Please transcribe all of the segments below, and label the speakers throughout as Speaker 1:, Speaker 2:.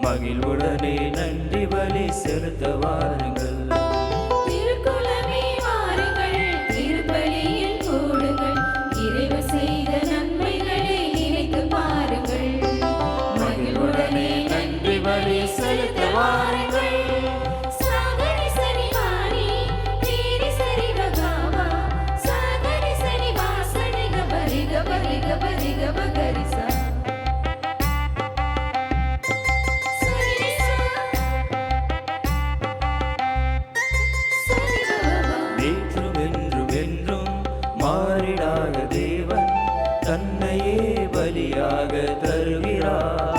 Speaker 1: மகிழ்வுடனே நன்றி பலி செலுத்த வாருங்கள்.
Speaker 2: திருக்குலமே வாருங்கள், திருப்பலியில் கூடுங்கள், இறைவர் செய்த நன்மைகளை நினைத்து பாருங்கள்.
Speaker 1: மகிழ்வுடனே நன்றி பலி செலுத்த வாருங்கள். மாறிடாத தேவன் தன்னையே பலியாக தருகிறார்.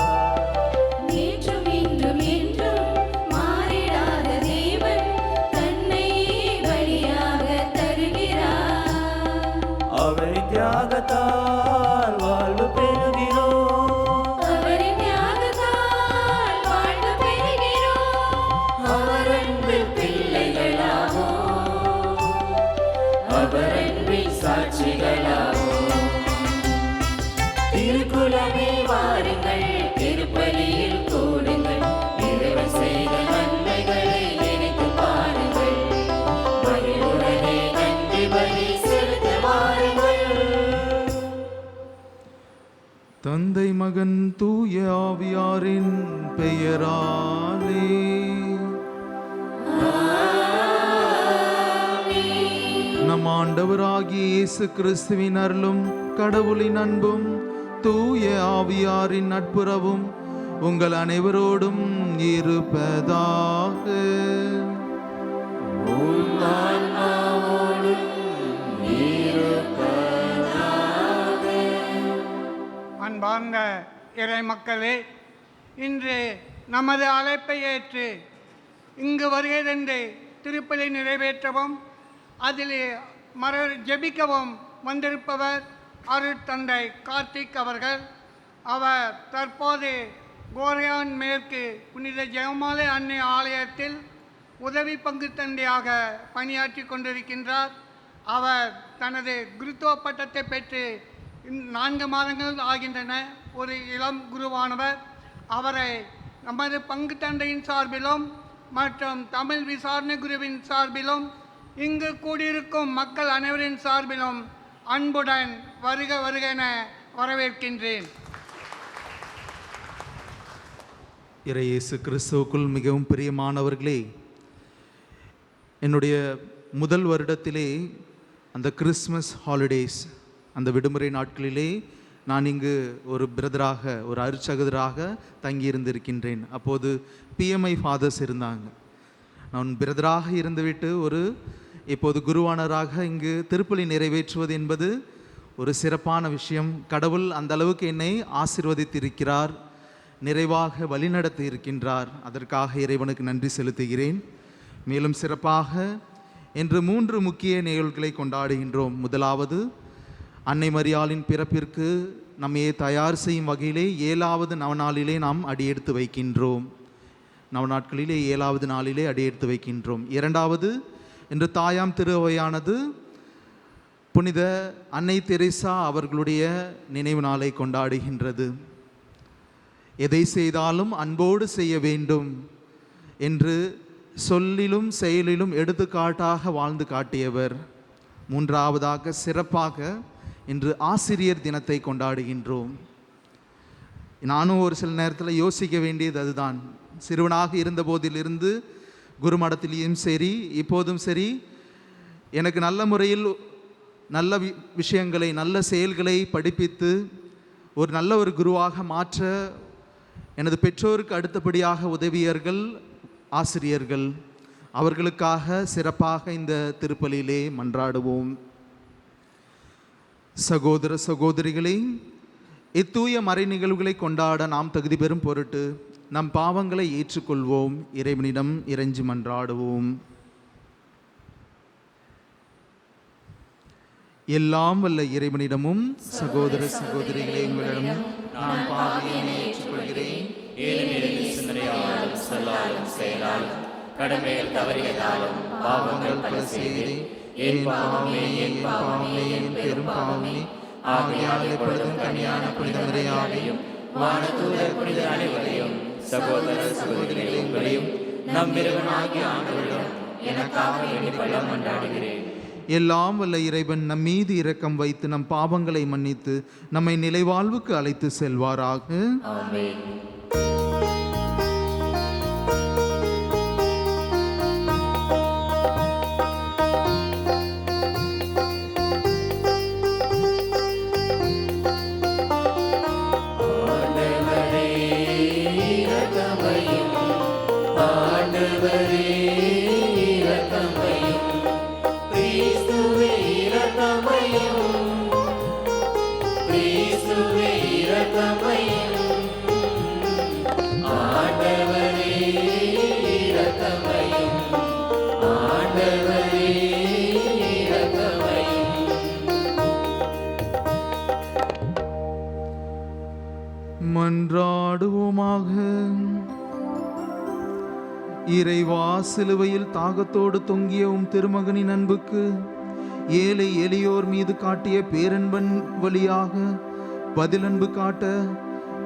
Speaker 2: நேற்றும் இன்றும் என்றும் மாறிடாத தேவன் தன்னையே பலியாக தருகிறார்.
Speaker 1: அவரின் தியாகத்தால் வாழ்வு பெறுகிறோம்.
Speaker 2: அவரின் தியாகத்தால் வாழ்வு பெறுகிறோம்.
Speaker 1: அவர் அன்பின் பிள்ளைகளாவோம். அவர் அன்பின் சாட்சிகளாவோம்.
Speaker 2: திருக்குலமே வாருங்கள், திருப்பலியில் கூடுங்கள், இறைவன் செய்த நன்மைகளை நினைத்து பாருங்கள். மகிழ்வுடனே நன்றி பலி செலுத்த வாருங்கள்.
Speaker 3: தந்தை மகன் தூய ஆவியாரின் பெயராலே நம் ஆண்டவராகிய இயேசு கிறிஸ்துவின் அருளும் கடவுளின் அன்பும் தூய ஆவியாரின் நட்புறவும் உங்கள் அனைவரோடும் இருப்பதாக.
Speaker 4: அன்பார்ந்த இறை மக்களே, இன்று நமது அழைப்பை ஏற்று இங்கு வருகை தந்து திருப்பலி நிறைவேற்றவும் அதில் ஜெபிக்கவும் வந்திருப்பவர் அருட்தந்தை கார்த்திக் அவர்கள். அவர் தற்போது கோரையான் மேற்கு புனித ஜெயமாலை அன்னை ஆலயத்தில் உதவி பங்கு தந்தையாக பணியாற்றி கொண்டிருக்கின்றார். அவர் தனது குருத்துவ பட்டத்தை பெற்று 4 மாதங்கள் ஆகின்றன. ஒரு இளம் குருவானவர். அவரை நமது பங்கு தந்தையின் சார்பிலும் மற்றும் தமிழ் விசாரணை குருவின் சார்பிலும் இங்கு கூடியிருக்கும் மக்கள் அனைவரின் சார்பிலும் அன்புடன் வருக வருக என வரவேற்கின்றேன்.
Speaker 3: இறை இயேசு கிறிஸ்துவுக்குள் மிகவும் பிரியமானவர்களே, என்னுடைய முதல் வருடத்திலே அந்த கிறிஸ்மஸ் ஹாலிடேஸ், அந்த விடுமுறை நாட்களிலே நான் இங்கு ஒரு பிரதராக, ஒரு அருட்சகதராக தங்கியிருந்திருக்கின்றேன். அப்போது பிஎம்ஐ ஃபாதர்ஸ் இருந்தாங்க. நான் பிரதராக இருந்துவிட்டு இப்போது குருவானராக இங்கு திருப்பலி நிறைவேற்றுவது என்பது ஒரு சிறப்பான விஷயம். கடவுள் அந்த அளவுக்கு என்னை ஆசீர்வதித்திருக்கிறார், நிறைவாக வழிநடத்தி இருக்கின்றார். அதற்காக இறைவனுக்கு நன்றி செலுத்துகிறேன். மேலும் சிறப்பாக இன்று 3 முக்கிய நிகழ்வுகளை கொண்டாடுகின்றோம். முதலாவது, அன்னை மரியாளின் பிறப்பிற்கு நம்மையே தயார் செய்யும் வகையிலே 7வது நவநாளிலே நாம் அடியெடுத்து வைக்கின்றோம். நவநாட்களிலே 7வது நாளிலே அடியெடுத்து வைக்கின்றோம். இரண்டாவது, இன்று தாயாம் திருவையானது புனித அன்னை தெரேசா அவர்களுடைய நினைவு நாளை கொண்டாடுகின்றது. எதை செய்தாலும் அன்போடு செய்ய வேண்டும் என்று சொல்லிலும் செயலிலும் எடுத்துக்காட்டாக வாழ்ந்து காட்டியவர். மூன்றாவதாக, சிறப்பாக இன்று ஆசிரியர் தினத்தை கொண்டாடுகின்றோம். நானும் ஒரு சில நேரத்தில் யோசிக்க வேண்டியது அதுதான். சிறுவனாக இருந்த போதிலிருந்து குருமடத்திலேயும் சரி, இப்போதும் சரி, எனக்கு நல்ல முறையில் நல்ல விஷயங்களை, நல்ல செயல்களை படிப்பித்து நல்ல ஒரு குருவாக மாற்ற எனது பெற்றோருக்கு அடுத்தபடியாக உதவியர்கள் ஆசிரியர்கள். அவர்களுக்காக சிறப்பாக இந்த திருப்பலியிலே மன்றாடுவோம். சகோதர சகோதரிகளை, இத்தூய மறை நிகழ்வுகளை கொண்டாட நாம் தகுதி பெறும் பொருட்டு நம் பாவங்களை ஏற்றுக்கொள்வோம். இறைவனிடம் இறைஞ்சி மன்றாடுவோம். எல்லாம் வல்ல இறைவனிடமும் சகோதர சகோதரிகளை உங்களிடம் நான் பாவியை ஏற்றுக்கொள்கிறேன்.
Speaker 1: ஏனெனில் சிந்தனையாலும் சொல்லாலும் செயலாலும் கடமையில் தவறியதாலும் பாவங்கள் பல செய்தேன். என் பாவமே, என் பாவமே, என் பெரும் பாவமே. ஆகையால் எப்பொழுதும் கனியான புனித மரியாதையும் வானதூதர் புனித அனைவரையும் சகோதர சகோதரிகளை உங்களையும் நம் இறைவனாகிய ஆண்டவரிடம் எனக்காக வேண்டி பலம் கொண்டாடுகிறேன்.
Speaker 3: எல்லாம் வல்ல இறைவன் நம் மீது இரக்கம் வைத்து நம் பாவங்களை மன்னித்து நம்மை நிலைவாழ்வுக்கு அழைத்து செல்வாராக.
Speaker 1: ஆமென்.
Speaker 3: மன்றாடுவோமாக. இறைவா, சிலுவையில் தாகத்தோடு தொங்கிய உம் திருமகனின் அன்புக்கு ஏழை எளியோர் மீது காட்டிய பேரன்பன் வழியாக பதிலன்பு காட்ட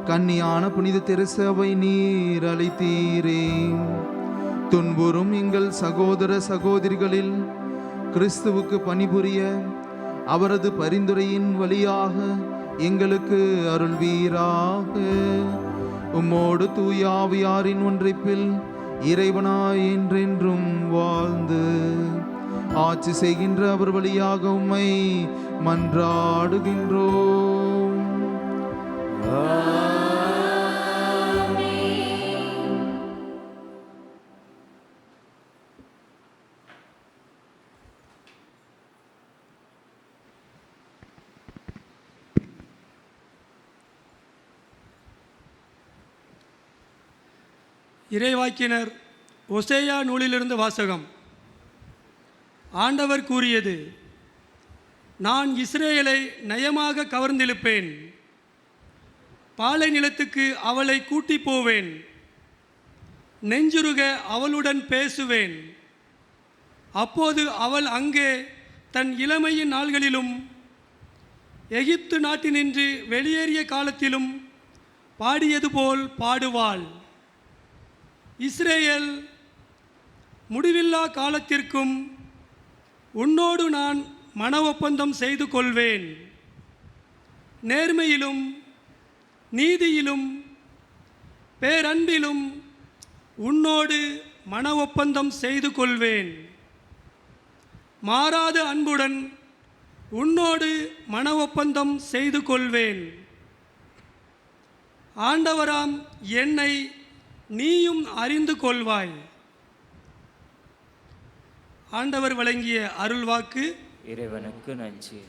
Speaker 3: கன்னியான புனித தெரசாவை நீர் அழைத்தீரே. துன்புறும் எங்கள் சகோதர சகோதரிகளில் கிறிஸ்துவுக்கு பணிபுரிய அவரது பரிந்துரையின் வழியாக எங்களுக்கு அருள்வீராக. உம்மோடு தூய ஆவியாரின் ஒன்றைப்பில் இறைவனாய் என்றென்றும் வாழ்ந்து ஆட்சி செய்கின்ற அவர் வழியாக உம்மை மன்றாடுகின்றோம்.
Speaker 5: இறைவாக்கினர் ஒசேயா நூலிலிருந்து வாசகம். ஆண்டவர் கூறியது, நான் இஸ்ரேலை நயமாக கவர்ந்திழுப்பேன், பாலை நிலத்துக்கு அவளை கூட்டி போவேன், நெஞ்சுருக அவளுடன் பேசுவேன். அப்போது அவள் அங்கே தன் இளமையின் நாள்களிலும் எகிப்து நாட்டினின்று வெளியேறிய காலத்திலும் பாடியது போல் பாடுவாள். இஸ்ரேல், முடிவில்லா காலத்திற்கும் உன்னோடு நான் மன ஒப்பந்தம் செய்து கொள்வேன். நேர்மையிலும் நீதியிலும் பேரன்பிலும் உன்னோடு மன ஒப்பந்தம் செய்து கொள்வேன். மாறாத அன்புடன் உன்னோடு மன ஒப்பந்தம் செய்து கொள்வேன். ஆண்டவராம் என்னை நீயும் அறிந்து கொள்வாய். ஆண்டவர் வழங்கிய அருள்வாக்கு.
Speaker 1: இறைவனுக்கு நன்றி.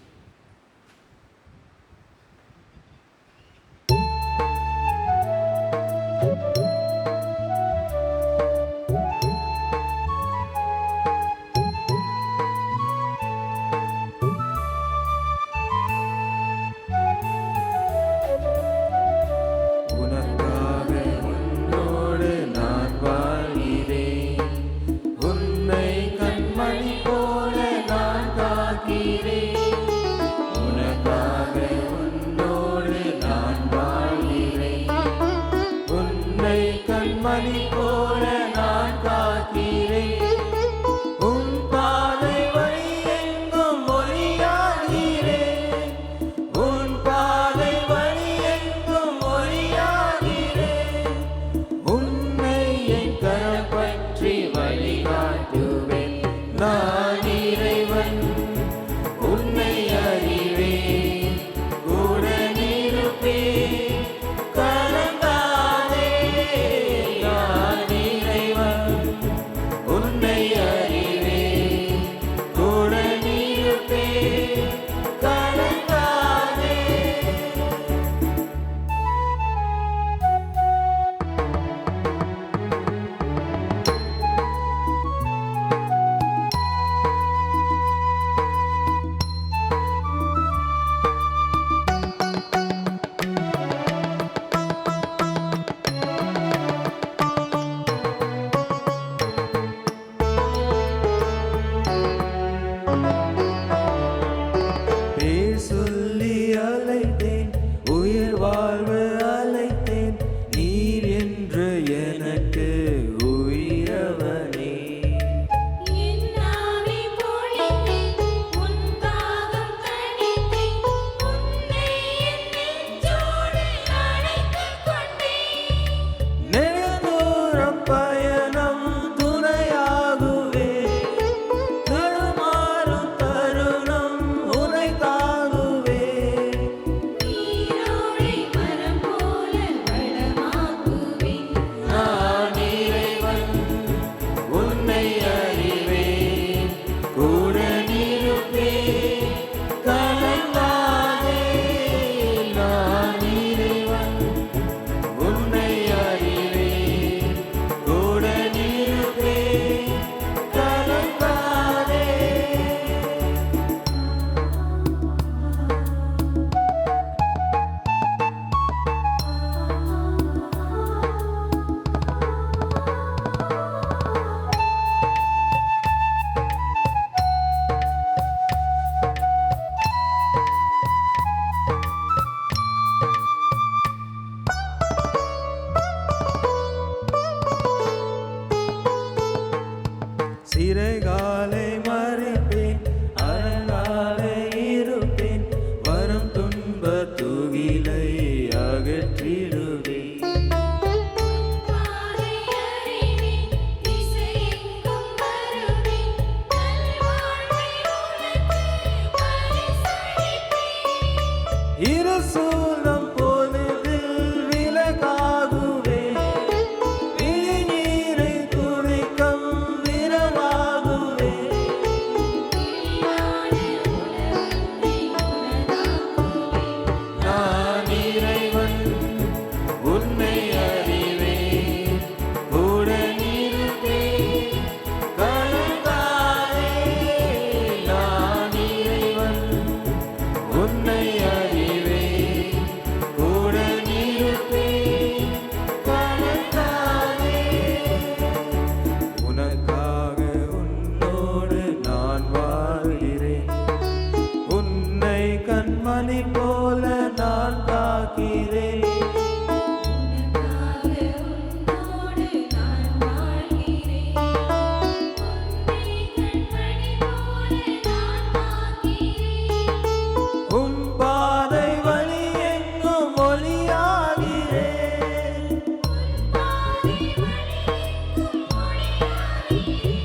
Speaker 2: உன்னை
Speaker 6: எனக்கு உயிரவனே.
Speaker 2: என்னாவி பொழிந்து உன் தாகம் தணித்தேன். உன்னை என் நெஞ்சோடு அணைத்துக் கொண்டேன்.
Speaker 6: நெடுந்தூரம் பயணம் துணையாகுவே. தடுமாறும் தருணம் உனை தாங்குவே.
Speaker 2: நீரோடை மரம் போல வளமாக்குவேன்.
Speaker 6: நான் இறைவன் உன்னை அறிவேன். கூட நிற்பேன் கலங்காதே. நான் இறைவன் உன்னை அறிவேன். கூட நிற்பேன் கலங்காதே. சிறைகாலை மறைப்பேன், அரணாலை இருப்பேன். வரும் துன்ப தூகிலை அகற்றிடுவேன்.
Speaker 2: பாதை அறிவேன். திசையெங்கும் வருவேன். நல்வாழ்வை உனக்கு பரிசளிப்பேன்.
Speaker 6: இருசூலம் பொழுதில் விலகாகுவேன். விழிநீரை துடைக்கும் நிறமாகுவேன்.
Speaker 2: கிளியான உலகத்தை உனதாக்குவேன்.
Speaker 6: நான் இறைவன் உன்னை அறிவேன். கூட நிற்பேன் கலங்காதே. நான் இறைவன் உன்னை அறிவேன். கூட நிற்பேன் கலங்காதே. உனக்காக உன்னோடு நான் வாழ்கிறேன். உன்னை கண்மணி போல நான் காக்கிறேன்.
Speaker 2: உனக்காக உன்னோடு நான் வாழ்கிறேன். உன்னை கண்மணி போல நான் காக்கிறேன்.
Speaker 6: உன் பாதை வழி எங்கும் ஒளியாகிறேன்.
Speaker 2: பாதை வழியெங்கும் ஒளியாகிறேன்.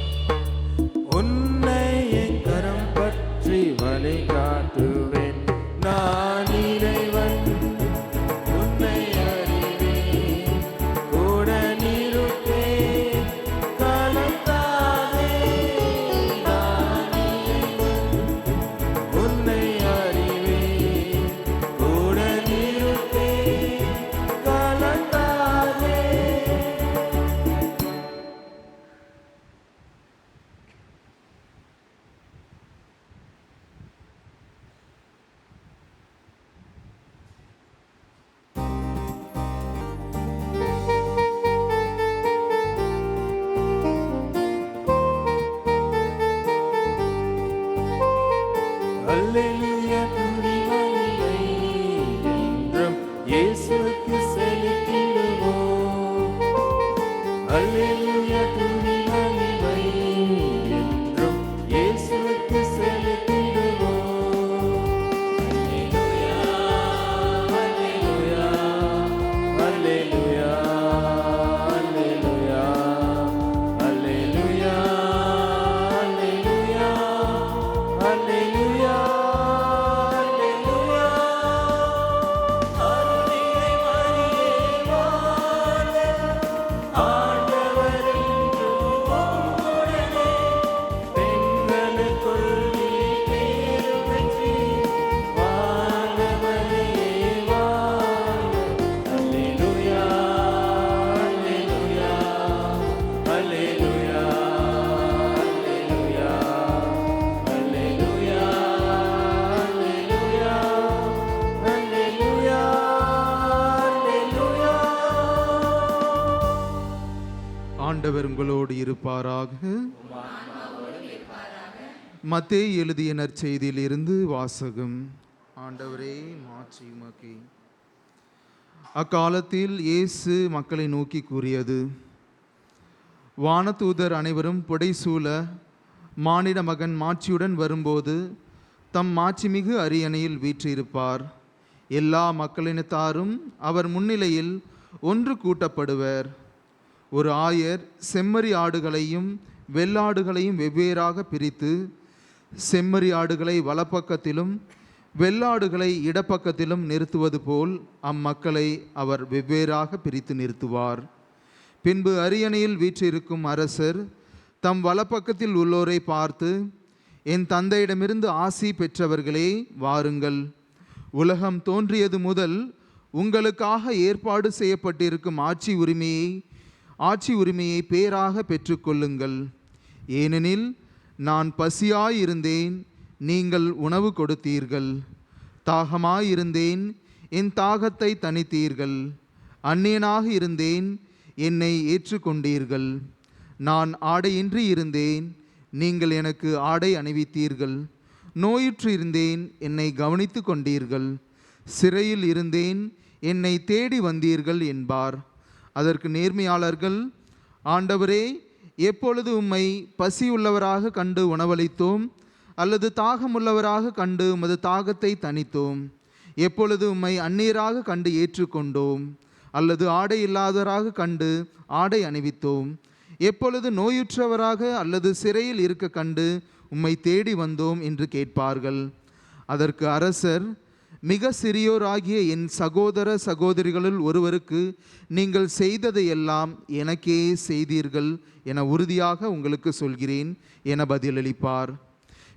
Speaker 6: உன்னை என் கரம் பற்றி வழி காட்டுவேன். நான் இறைவன் உன்னை அறிவேன். கூட நிற்பேன் கலங்காதே. நான் இறைவன் உன்னை அறிவேன். கூட நிற்பேன் கலங்காதே. அல்லேலூயா துதி மகிமை என்றும் இயேசுவுக்கு செலுத்திடுவோம். அல்லேலூயா துதி மகிமை என்றும் இயேசுவுக்கு செலுத்திடுவோம். அல்லேலூயா அல்லேலூயா அல்லேலூயா அல்லேலூயா அல்லேலூயா அல்லேலூயா அல்லேலூயா அல்லேலூயா. அருளினை மரியே வாழ்க. ஆண்டவர் என்றும் உம்முடனே. பெண்களுக்குள் நீ பேறு பெற்றீர். வாழ்க மரியே வாழ்க. அல்லேலூயா அல்லேலூயா அல்லேலூயா அல்லேலூயா அல்லேலூயா அல்லேலூயா அல்லேலூயா அல்லேலூயா.
Speaker 3: ஆண்டவர் உங்களோடு இருப்பாராக. மத்தேயு எழுதிய நற்செய்தியிலிருந்து வாசகம். ஆண்டவரே மாட்சி உமக்கே. அக்காலத்தில் இயேசு மக்களை நோக்கி கூறியது, வானதூதர் அனைவரும் புடைசூழ மானிட மகன் மாட்சியுடன் வரும்போது தம் மாட்சிமிகு அரியணையில் வீற்றிருப்பார். எல்லா மக்களினத்தாரும் அவர் முன்னிலையில் ஒன்று கூட்டப்படுவர். ஒரு ஆயர் செம்மறி ஆடுகளையும் வெள்ளாடுகளையும் வெவ்வேறாக பிரித்து, செம்மறி ஆடுகளை வலப்பக்கத்திலும் வெள்ளாடுகளை இடப்பக்கத்திலும் நிறுத்துவது போல் அம்மக்களை அவர் வெவ்வேறாக பிரித்து நிறுத்துவார். பின்பு அரியணையில் வீற்றிருக்கும் அரசர் தம் வலப்பக்கத்தில் உள்ளோரை பார்த்து, என் தந்தையிடமிருந்து ஆசி பெற்றவர்களே, வாருங்கள். உலகம் தோன்றியது முதல் உங்களுக்காக ஏற்பாடு செய்யப்பட்டிருக்கும் ஆட்சி உரிமையை பேராக பெற்றுக்கொள்ளுங்கள். ஏனெனில் நான் பசியாயிருந்தேன், நீங்கள் உணவு கொடுத்தீர்கள். தாகமாயிருந்தேன், என் தாகத்தை தணித்தீர்கள். அந்நியனாக இருந்தேன், என்னை ஏற்றுக்கொண்டீர்கள். நான் ஆடையின்றி இருந்தேன், நீங்கள் எனக்கு ஆடை அணிவித்தீர்கள். நோயுற்று இருந்தேன், என்னை கவனித்து கொண்டீர்கள். சிறையில் இருந்தேன், என்னை தேடி வந்தீர்கள் என்பார். அதற்கு நேர்மையாளர்கள், ஆண்டவரே, எப்பொழுது உம்மை பசியுள்ளவராக கண்டு உணவளித்தோம், அல்லது தாகமுள்ளவராக கண்டு உமது தாகத்தை தணித்தோம்? எப்பொழுது உம்மை அந்நியராக கண்டு ஏற்றுக்கொண்டோம், அல்லது ஆடை இல்லாதவராக கண்டு ஆடை அணிவித்தோம்? எப்பொழுது நோயுற்றவராக அல்லது சிறையில் இருக்க கண்டு உம்மை தேடி வந்தோம் என்று கேட்பார்கள். அதற்கு அரசர், மிக சிறியோராகிய என் சகோதர சகோதரிகளுள் ஒருவருக்கு நீங்கள் செய்ததையெல்லாம் எனக்கே செய்தீர்கள் என உறுதியாக உங்களுக்கு சொல்கிறேன் என பதிலளிப்பார்.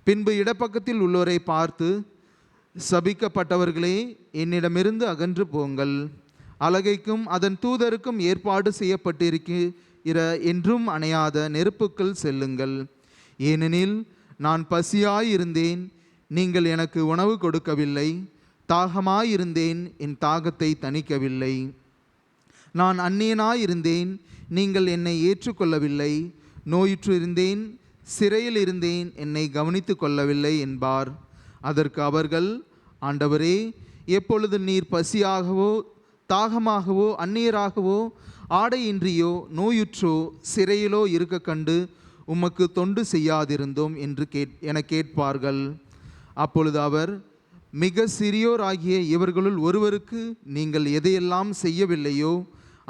Speaker 3: பின்பு இடப்பக்கத்தில் உள்ளோரை பார்த்து, சபிக்கப்பட்டவர்களே, என்னிடமிருந்து அகன்று போங்கள். அலகைக்கும் அதன் தூதருக்கும் ஏற்பாடு செய்யப்பட்டிருக்கிற என்றும் அணையாத நெருப்புக்குள் செல்லுங்கள். ஏனெனில் நான் பசியாயிருந்தேன், நீங்கள் எனக்கு உணவு கொடுக்கவில்லை. தாகமாயிருந்தேன், என் தாகத்தை தணிக்கவில்லை. நான் அந்நியனாயிருந்தேன், நீங்கள் என்னை ஏற்றுக்கொள்ளவில்லை. நோயுற்று இருந்தேன், சிறையில் இருந்தேன், என்னை கவனித்து கொள்ளவில்லை என்பார். அதற்கு அவர்கள், ஆண்டவரே, எப்பொழுது நீர் பசியாகவோ தாகமாகவோ அந்நியராகவோ ஆடையின்றியோ நோயுற்றோ சிறையிலோ இருக்க கண்டு உமக்கு தொண்டு செய்யாதிருந்தோம் என்று கேட்பார்கள். அப்பொழுது அவர், மிக சிறியோராகிய இவர்களுள் ஒருவருக்கு நீங்கள் எதையெல்லாம் செய்யவில்லையோ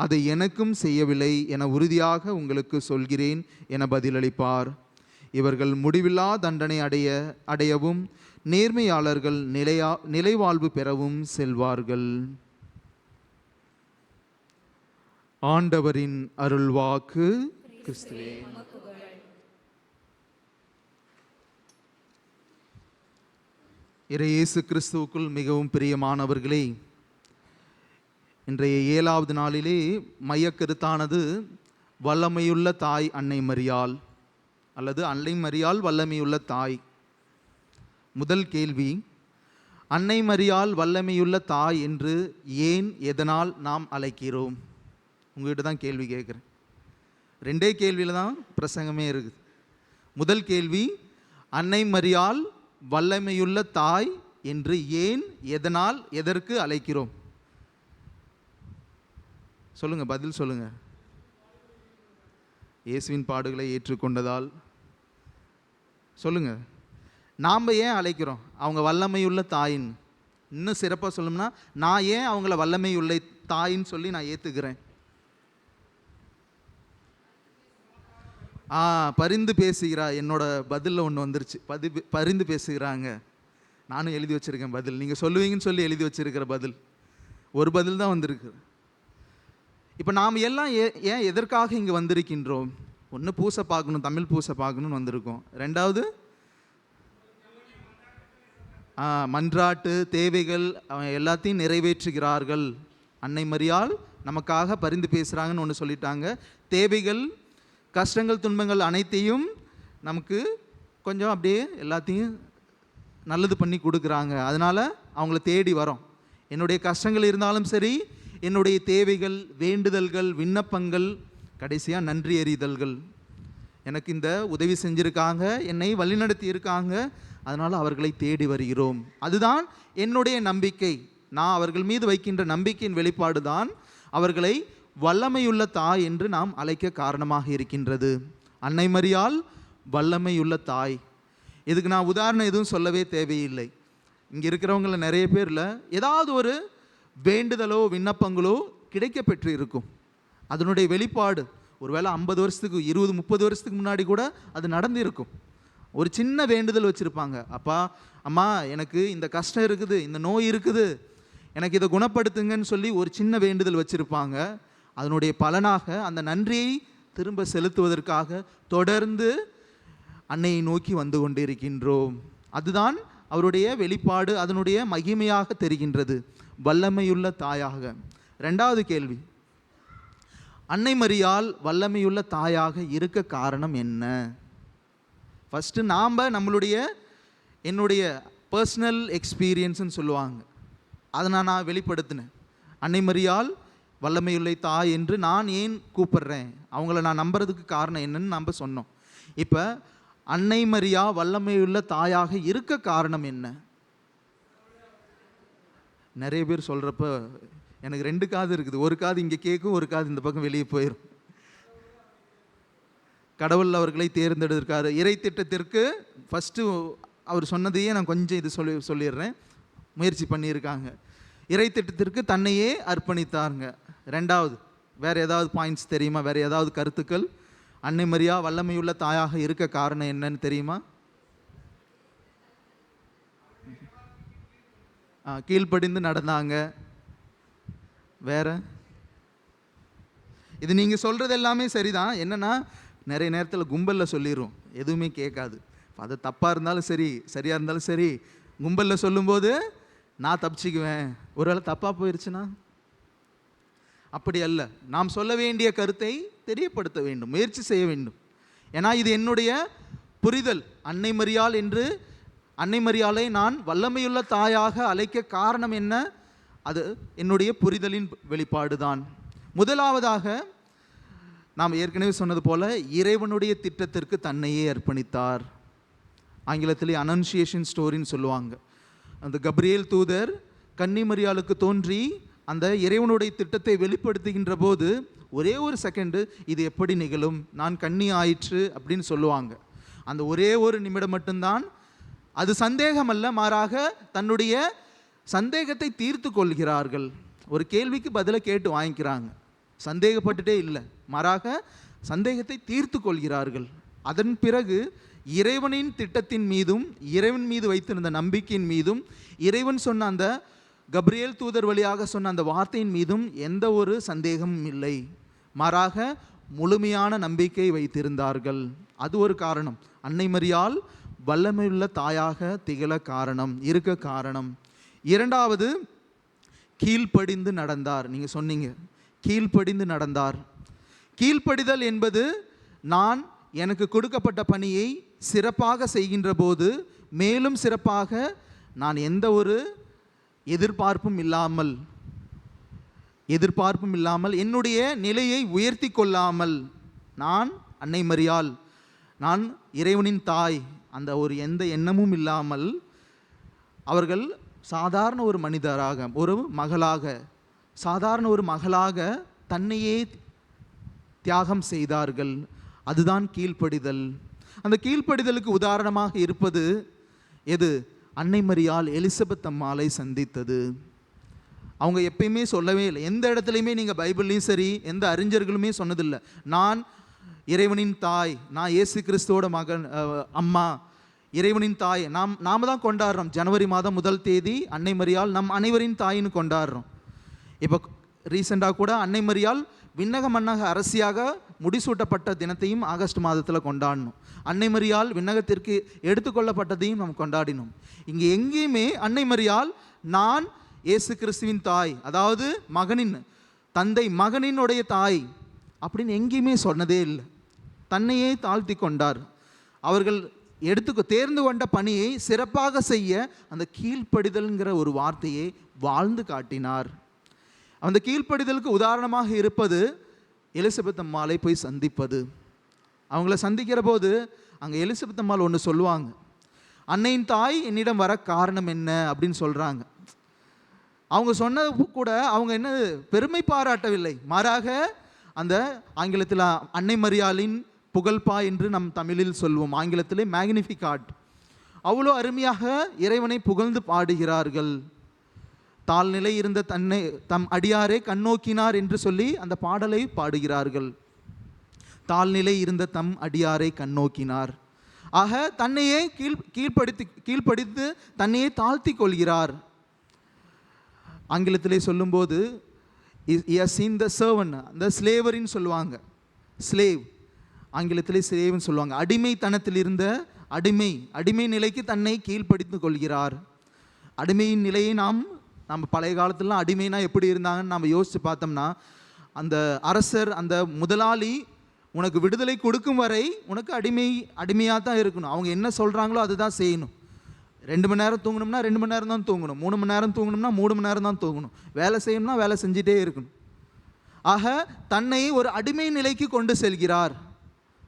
Speaker 3: அதை எனக்கும் செய்யவில்லை என உறுதியாக உங்களுக்கு சொல்கிறேன் என பதிலளிப்பார். இவர்கள் முடிவில்லா தண்டனை அடையவும் நேர்மையாளர்கள் நிலைவாழ்வு பெறவும் செல்வார்கள். ஆண்டவரின் அருள்வாக்கு. கிறிஸ்துவே. இயேசு கிறிஸ்துவுக்குள் மிகவும் பிரியமானவர்களே, இன்றைய 7வது நாளிலே மையக்கருத்தானது வல்லமையுள்ள தாய் அன்னை மரியாள் அல்லது அன்னை மரியாள் வல்லமையுள்ள தாய். முதல் கேள்வி, அன்னை மரியாள் வல்லமையுள்ள தாய் என்று ஏன் எதனால் நாம் அழைக்கிறோம்? உங்கள்கிட்ட தான் கேள்வி கேட்குறேன். 2 கேள்வியில் தான் பிரசங்கமே இருக்குது. முதல் கேள்வி, அன்னை மரியாள் வல்லமையுள்ள தாய் என்று ஏன் எதனால் எதற்கு அழைக்கிறோம்? சொல்லுங்க, பதில் சொல்லுங்க. இயேசுவின் பாடுகளை ஏற்றுக்கொண்டதால். சொல்லுங்க, நாம் ஏன் அழைக்கிறோம் அவங்க வல்லமையுள்ள தாயின்? இன்னும் சிறப்பாக சொல்லணும்னா, நான் ஏன் அவங்கள வல்லமையுள்ள தாயின்னு சொல்லி நான் ஏற்றுக்கிறேன்? பரிந்து பேசுகிறா. என்னோட பதிலில் ஒன்று வந்துருச்சு. பரிந்து பேசுகிறாங்க. நானும் எழுதி வச்சுருக்கேன் பதில். நீங்கள் சொல்லுவீங்கன்னு சொல்லி எழுதி வச்சுருக்கிற பதில் ஒரு பதில் தான் வந்திருக்கு. இப்போ நாம் எல்லாம் ஏன் எதற்காக இங்கே வந்திருக்கின்றோம்? ஒன்று பூசை பார்க்கணும், தமிழ் பூசை பார்க்கணுன்னு வந்திருக்கோம். 2வது மன்றாட்டு தேவைகள் எல்லாத்தையும் நிறைவேற்றுகிறார்கள். அன்னை மரியாள் நமக்காக பரிந்து பேசுகிறாங்கன்னு ஒன்று சொல்லிட்டாங்க. தேவைகள், கஷ்டங்கள், துன்பங்கள் அனைத்தையும் நமக்கு கொஞ்சம் அப்படியே எல்லாத்தையும் நல்லது பண்ணி கொடுக்குறாங்க. அதனால் அவங்கள தேடி வரோம். என்னுடைய கஷ்டங்கள் இருந்தாலும் சரி, என்னுடைய தேவைகள், வேண்டுதல்கள், விண்ணப்பங்கள், கடைசியாக நன்றி அறிதல்கள், எனக்கு இந்த உதவி செஞ்சுருக்காங்க, என்னை வழிநடத்தி இருக்காங்க, அதனால் அவர்களை தேடி வருகிறோம். அதுதான் என்னுடைய நம்பிக்கை. நான் அவர்கள் மீது வைக்கின்ற நம்பிக்கையின் வெளிப்பாடு தான் அவர்களை வல்லமையுள்ள தாய் என்று நாம் அழைக்க காரணமாக இருக்கின்றது. அன்னை மரியாள் வல்லமையுள்ள தாய். இதுக்கு நான் உதாரணம் எதுவும் சொல்லவே தேவையில்லை. இங்கே இருக்கிறவங்கள நிறைய பேரில் ஏதாவது ஒரு வேண்டுதலோ விண்ணப்பங்களோ கிடைக்க பெற்று இருக்கும். அதனுடைய வெளிப்பாடு ஒருவேளை 50 வருஷத்துக்கு 20-30 வருஷத்துக்கு முன்னாடி கூட அது நடந்திருக்கும். ஒரு சின்ன வேண்டுதல் வச்சுருப்பாங்க, அப்பா அம்மா எனக்கு இந்த கஷ்டம் இருக்குது, இந்த நோய் இருக்குது, எனக்கு இதை குணப்படுத்துங்கன்னு சொல்லி ஒரு சின்ன வேண்டுதல் வச்சுருப்பாங்க. அதனுடைய பலனாக அந்த நன்றியை திரும்ப செலுத்துவதற்காக தொடர்ந்து அன்னையை நோக்கி வந்து கொண்டிருக்கின்றோம். அதுதான் அவருடைய வெளிப்பாடு, அதனுடைய மகிமையாக தெரிகின்றது, வல்லமையுள்ள தாயாக. ரெண்டாவது கேள்வி, அன்னை மரியாள் வல்லமையுள்ள தாயாக இருக்க காரணம் என்ன? ஃபஸ்ட்டு நாம் என்னுடைய பர்சனல் எக்ஸ்பீரியன்ஸ்னு சொல்லுவாங்க, அதை நான் வெளிப்படுத்தினேன். அன்னை மரியாள் வல்லமையுள்ள தாய் என்று நான் ஏன் கூப்பிடுறேன், அவங்கள நான் நம்புறதுக்கு காரணம் என்னன்னு நம்ம சொன்னோம். இப்போ அன்னை மரியா வல்லமையுள்ள தாயாக இருக்க காரணம் என்ன? நிறைய பேர் சொல்கிறப்ப எனக்கு 2 காது இருக்குது, ஒரு காது இங்கே கேட்கும், ஒரு காது இந்த பக்கம் வெளியே போயிடும். கடவுள் அவர்களை தேர்ந்தெடுத்திருக்காரு. இறை திட்டத்திற்கு ஃபஸ்ட்டு அவர் சொன்னதையே நான் கொஞ்சம் இது சொல்லிடுறேன். முயற்சி பண்ணியிருக்காங்க. இறை திட்டத்திற்கு தன்னையே அர்ப்பணித்தாருங்க. ரெண்டாவது வேறு ஏதாவது பாயிண்ட்ஸ் தெரியுமா? வேறு ஏதாவது கருத்துக்கள்? அன்னை மரியா வல்லமையுள்ள தாயாக இருக்க காரணம் என்னன்னு தெரியுமா? கீழ்ப்படிந்து நடந்தாங்க. வேற இது நீங்கள் சொல்கிறது எல்லாமே சரிதான். என்னென்னா நிறைய நேரத்தில் கும்பலில் சொல்லிடுறோம், எதுவுமே கேட்காது. அது தப்பாக இருந்தாலும் சரி, சரியாக இருந்தாலும் சரி, கும்பலில் சொல்லும்போது நான் தப்பிச்சிக்குவேன், ஒருவேளை தப்பாக போயிடுச்சுன்னா. அப்படி அல்ல, நாம் சொல்ல வேண்டிய கருத்தை தெரியப்படுத்த வேண்டும், முயற்சி செய்ய வேண்டும். ஏன்னா இது என்னுடைய புரிதல். அன்னை மரியாள் என்று அன்னை மரியாளை நான் வல்லமையுள்ள தாயாக அழைக்க காரணம் என்ன? அது என்னுடைய புரிதலின் வெளிப்பாடு தான். முதலாவதாக நாம் ஏற்கனவே சொன்னது போல இறைவனுடைய திட்டத்திற்கு தன்னையே அர்ப்பணித்தார். ஆங்கிலத்திலே அனன்சியேஷன் ஸ்டோரின்னு சொல்லுவாங்க. அந்த கப்ரியேல் தூதர் கன்னிமரியாளுக்கு தோன்றி அந்த இறைவனுடைய திட்டத்தை வெளிப்படுத்துகின்ற போது ஒரே ஒரு செகண்டு இது எப்படி நிகழும், நான் கன்னி ஆயிற்று அப்படின்னு சொல்லுவாங்க. அந்த ஒரே ஒரு நிமிடம் மட்டும்தான். அது சந்தேகம் அல்ல, மாறாக தன்னுடைய சந்தேகத்தை தீர்த்து கொள்கிறார்கள். ஒரு கேள்விக்கு பதிலை கேட்டு வாங்கிக்கிறாங்க, சந்தேகப்பட்டுட்டே இல்லை, மாறாக சந்தேகத்தை தீர்த்து கொள்கிறார்கள். அதன் பிறகு இறைவனின் திட்டத்தின் மீதும் இறைவன் மீது வைத்திருந்த நம்பிக்கையின் மீதும் இறைவன் சொன்ன அந்த கப்ரியேல் தூதர் வழியாக சொன்ன அந்த வார்த்தையின் மீதும் எந்த ஒரு சந்தேகமும் இல்லை, மாறாக முழுமையான நம்பிக்கை வைத்திருந்தார்கள். அது ஒரு காரணம். அன்னை மரியாள் வல்லமையுள்ள தாயாக திகழ காரணம், இருக்க காரணம். இரண்டாவது, கீழ்ப்படிந்து நடந்தார். நீங்கள் சொன்னீங்க, கீழ்ப்படிந்து நடந்தார். கீழ்ப்படிதல் என்பது நான் எனக்கு கொடுக்கப்பட்ட பணியை சிறப்பாக செய்கின்ற போது மேலும் சிறப்பாக நான் எந்த ஒரு எதிர்பார்ப்பும் இல்லாமல் என்னுடைய நிலையை உயர்த்தி கொள்ளாமல், நான் அன்னை மரியாள், நான் இறைவனின் தாய், அந்த ஒரு எந்த எண்ணமும் இல்லாமல் அவர்கள் சாதாரண ஒரு மனிதராக, ஒரு மகளாக, சாதாரண ஒரு மகளாக தன்னையே தியாகம் செய்தார்கள். அதுதான் கீழ்ப்படிதல். அந்த கீழ்ப்படிதலுக்கு உதாரணமாக இருப்பது எது? அன்னை மரியாள் எலிசபெத் அம்மாளை சந்தித்தது. அவங்க எப்பயுமே சொல்லவே இல்லை, எந்த இடத்துலையுமே நீங்கள் பைபிள்லையும் சரி எந்த அறிஞர்களுமே சொன்னதில்லை, நான் இறைவனின் தாய், நான் இயேசு கிறிஸ்துவோட மகன், அம்மா, இறைவனின் தாய். நாம் தான் கொண்டாடுறோம். ஜனவரி மாதம் 1 தேதி அன்னை மரியாள் நம் அனைவரின் தாயின்னு கொண்டாடுறோம். இப்போ ரீசெண்டாக கூட அன்னை மரியாள் விண்ணக மன்னக அரசியாக முடிசூட்டப்பட்ட தினத்தையும் ஆகஸ்ட் மாதத்தில் கொண்டாடணும். அன்னை மரியாள் விண்ணகத்திற்கு எடுத்துக்கொள்ளப்பட்டதையும் நாம் கொண்டாடினோம். இங்கே எங்கேயுமே அன்னை மரியாள் நான் இயேசு கிறிஸ்துவின் தாய், அதாவது மகனின் தந்தை மகனினுடைய தாய் அப்படின்னு எங்கேயுமே சொன்னதே இல்லை. தன்னையே தாழ்த்தி கொண்டார். அவர்கள் தேர்ந்து கொண்ட பணியை சிறப்பாக செய்ய அந்த கீழ்ப்படிதல்ங்கிற ஒரு வார்த்தையை வாழ்ந்து காட்டினார். அந்த கீழ்ப்படிதலுக்கு உதாரணமாக இருப்பது எலிசபெத் அம்மாளை போய் சந்திப்பது. அவங்கள சந்திக்கிற போது அங்கே எலிசபெத் அம்மாள் ஒன்று சொல்லுவாங்க, அன்னையின் தாய் என்னிடம் வர காரணம் என்ன அப்படின்னு சொல்கிறாங்க. அவங்க சொன்னது கூட அவங்க என்ன பெருமை பாராட்டவில்லை, மாறாக அந்த ஆங்கிலத்தில் அன்னை மரியாளின் புகழ்பா என்று நம் தமிழில் சொல்வோம், ஆங்கிலத்திலே மேக்னிஃபிகாட். அவ்வளோ அருமையாக இறைவனை புகழ்ந்து பாடுகிறார்கள். தாழ்நிலை இருந்த தம் அடியாரே கண்ணோக்கினார் என்று சொல்லி அந்த பாடலை பாடுகிறார்கள். தாழ்நிலை இருந்த தம் அடியாரை கண்ணோக்கினார். ஆக தன்னையே கீழ்ப்படுத்தி தன்னையே தாழ்த்தி கொள்கிறார். ஆங்கிலத்திலே சொல்லும்போது இந்த சர்வன், அந்த ஸ்லேவரின்னு சொல்லுவாங்க, ஸ்லேவ் ஆங்கிலத்திலே ஸ்லேவ்னு சொல்லுவாங்க. அடிமைத்தனத்தில் இருந்த அடிமை நிலைக்கு தன்னை கீழ்ப்படுத்தி கொள்கிறார். அடிமையின் நிலையை நம்ம பழைய காலத்துலலாம் அடிமைனா எப்படி இருந்தாங்கன்னு நம்ம யோசித்து பார்த்தோம்னா, அந்த அரசர், அந்த முதலாளி உனக்கு விடுதலை கொடுக்கும் வரை உனக்கு அடிமையாக தான் இருக்கணும். அவங்க என்ன சொல்கிறாங்களோ அதுதான் செய்யணும். 2 மணி நேரம் தூங்கணும்னா 2 மணி நேரம் தான் தூங்கணும், 3 மணி நேரம் தூங்கணும்னா 3 மணி நேரம் தான் தூங்கணும், வேலை செய்யணும்னா வேலை செஞ்சிட்டே இருக்கணும். ஆக தன்னை ஒரு அடிமை நிலைக்கு கொண்டு செல்கிறார்.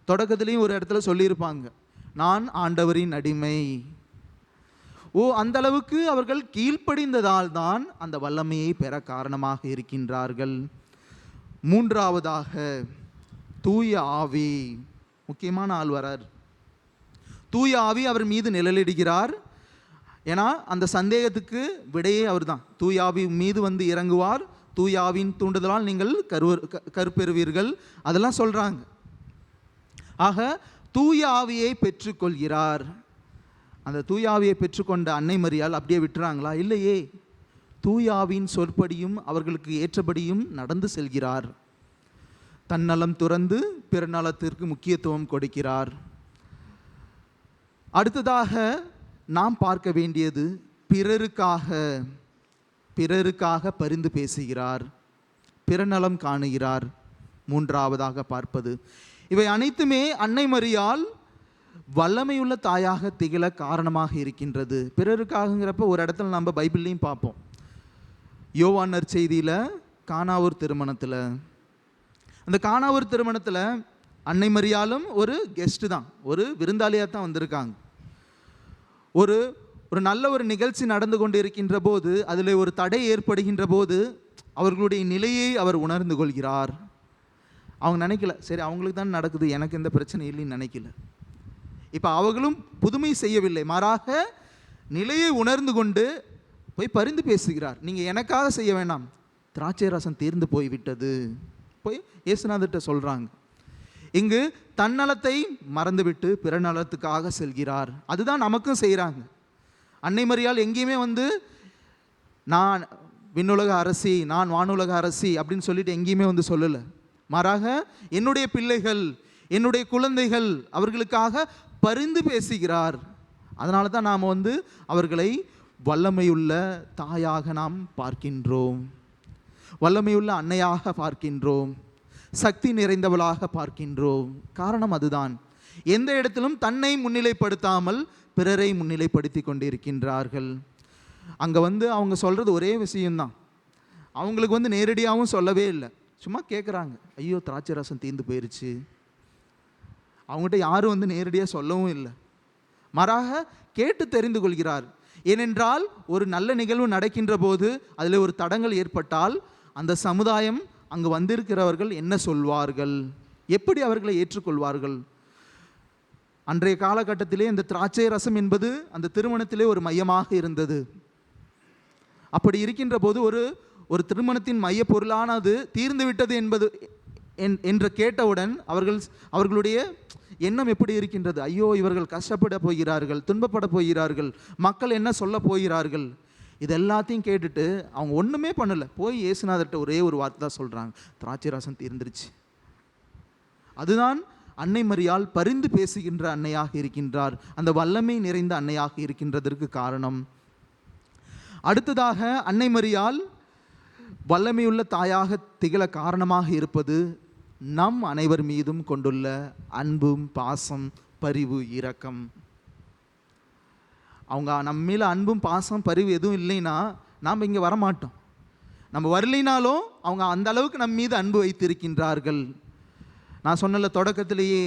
Speaker 3: தொடக்கத்துலேயும் ஒரு இடத்துல சொல்லியிருப்பாங்க, நான் ஆண்டவரின் அடிமை. அந்த அளவுக்கு அவர்கள் கீழ்ப்படிந்ததால் தான் அந்த வல்லமையை பெற காரணமாக இருக்கின்றார்கள். மூன்றாவதாக தூய ஆவி, முக்கியமான ஆள் வரார். தூய ஆவி அவர் மீது நிழலிடுகிறார். ஏன்னா அந்த சந்தேகத்துக்கு விடையே அவர் தான். தூய ஆவி மீது வந்து இறங்குவார், தூய ஆவியின் தூண்டுதலால் நீங்கள் கருப்பெறுவீர்கள், அதெல்லாம் சொல்கிறாங்க. ஆக தூய ஆவியை பெற்றுக்கொள்கிறார். அந்த தூய ஆவியை பெற்றுக்கொண்ட அன்னை மரியாள் அப்படியே விட்டுறாங்களா? இல்லையே, தூய ஆவியின் சொற்படியும் அவர்களுக்கு ஏற்றபடியும் நடந்து செல்கிறார். தன்னலம் துறந்து பிறநலத்திற்கு முக்கியத்துவம் கொடுக்கிறார். அடுத்ததாக நாம் பார்க்க வேண்டியது பிறருக்காக பரிந்து பேசுகிறார், பிறநலம் காணுகிறார். மூன்றாவதாக பார்ப்பது இவை அனைத்துமே அன்னை மரியாள் வல்லமையுள்ள தாயாக திகழ காரணமாக இருக்கின்றது. பிறருக்காகங்கிறப்ப ஒரு இடத்துல நம்ம பைபிள்லையும் பார்ப்போம். யோவான் நற்செய்தியில் கானாவூர் திருமணத்தில், அந்த கானாவூர் திருமணத்தில் அன்னை மரியாளும் ஒரு கெஸ்ட்டு தான், ஒரு விருந்தாளியாக தான் வந்திருக்காங்க. ஒரு நல்ல ஒரு நிகழ்ச்சி நடந்து கொண்டு இருக்கின்ற போது அதில் ஒரு தடை ஏற்படுகின்ற போது அவர்களுடைய நிலையை அவர் உணர்ந்து கொள்கிறார். அவங்க நினைக்கல, சரி அவங்களுக்கு தான் நடக்குது, எனக்கு எந்த பிரச்சனை இல்லைன்னு நினைக்கல. இப்போ அவர்களும் புதுமை செய்யவில்லை, மாறாக நிலையை உணர்ந்து கொண்டு போய் பரிந்து பேசுகிறார். நீங்கள் எனக்காக செய்ய வேண்டாம், திராட்சை ரசம் தீர்ந்து போய்விட்டது, போய் இயேசுநாதர்கிட்ட சொல்கிறாங்க. இங்கு தன்னலத்தை மறந்துவிட்டு பிறநலத்துக்காக செல்கிறார். அதுதான் நமக்கும் செய்கிறாங்க. அன்னை மரியாள் எங்கேயுமே வந்து நான் விண்ணுலக அரசி, நான் வானுலக அரசி அப்படின்னு சொல்லிட்டு எங்கேயுமே வந்து சொல்லலை. மாறாக என்னுடைய பிள்ளைகள், என்னுடைய குழந்தைகள், அவர்களுக்காக பரிந்து பேசுகிறார். அதனால தான் நாம் வந்து அவர்களை வல்லமையுள்ள தாயாக நாம் பார்க்கின்றோம், வல்லமையுள்ள அன்னையாக பார்க்கின்றோம், சக்தி நிறைந்தவளாக பார்க்கின்றோம். காரணம் அதுதான். எந்த இடத்திலும் தன்னை முன்னிலைப்படுத்தாமல் பிறரை முன்னிலைப்படுத்தி கொண்டிருக்கின்றார்கள். அங்கே வந்து அவங்க சொல்கிறது ஒரே விஷயம்தான், அவங்களுக்கு வந்து நேரடியாகவும் சொல்லவே இல்லை, சும்மா கேட்குறாங்க, ஐயோ திராட்சை ரசம் தீர்ந்து போயிடுச்சு. அவங்ககிட்ட யாரும் வந்து நேரடியாக சொல்லவும் இல்லை, மாறாக கேட்டு தெரிந்து கொள்கிறார். ஏனென்றால் ஒரு நல்ல நிகழ்வு நடக்கின்ற போது அதில் ஒரு தடங்கள் ஏற்பட்டால் அந்த சமுதாயம், அங்கு வந்திருக்கிறவர்கள் என்ன சொல்வார்கள், எப்படி அவர்களை ஏற்றுக்கொள்வார்கள். அன்றைய காலகட்டத்திலே இந்த திராட்சை ரசம் என்பது அந்த திருமணத்திலே ஒரு மையமாக இருந்தது. அப்படி இருக்கின்ற போது ஒரு திருமணத்தின் மைய பொருளானது தீர்ந்து விட்டது என்பது என்று கேட்டவுடன் அவர்களுடைய எண்ணம் எப்படி இருக்கின்றது? ஐயோ இவர்கள் கஷ்டப்பட போகிறார்கள், துன்பப்பட போகிறார்கள், மக்கள் என்ன சொல்ல போகிறார்கள். இது எல்லாத்தையும் கேட்டுட்டு அவங்க ஒன்றுமே பண்ணலை, போய் இயேசுநாதர்கிட்ட ஒரே ஒரு வார்த்தை தான் சொல்கிறாங்க, திராட்சை ரசம் தீர்ந்துருச்சு. அதுதான் அன்னை மரியாள் பரிந்து பேசுகின்ற அன்னையாக இருக்கின்றார், அந்த வல்லமை நிறைந்த அன்னையாக இருக்கின்றதற்கு காரணம். அடுத்ததாக அன்னை மரியாள் வல்லமையுள்ள தாயாக திகழ காரணமாக இருப்பது நம் அனைவர் மீதும் கொண்டுள்ள அன்பும் பாசம், பரிவு, இரக்கம். அவங்க நம்ம மேலே அன்பும் பாசம், பரிவு எதுவும் இல்லைன்னா நாம் இங்கே வரமாட்டோம். நம்ம வரலைனாலும் அவங்க அந்த அளவுக்கு நம்ம மீது அன்பு வைத்திருக்கின்றார்கள். நான் சொன்னல தொடக்கத்திலேயே,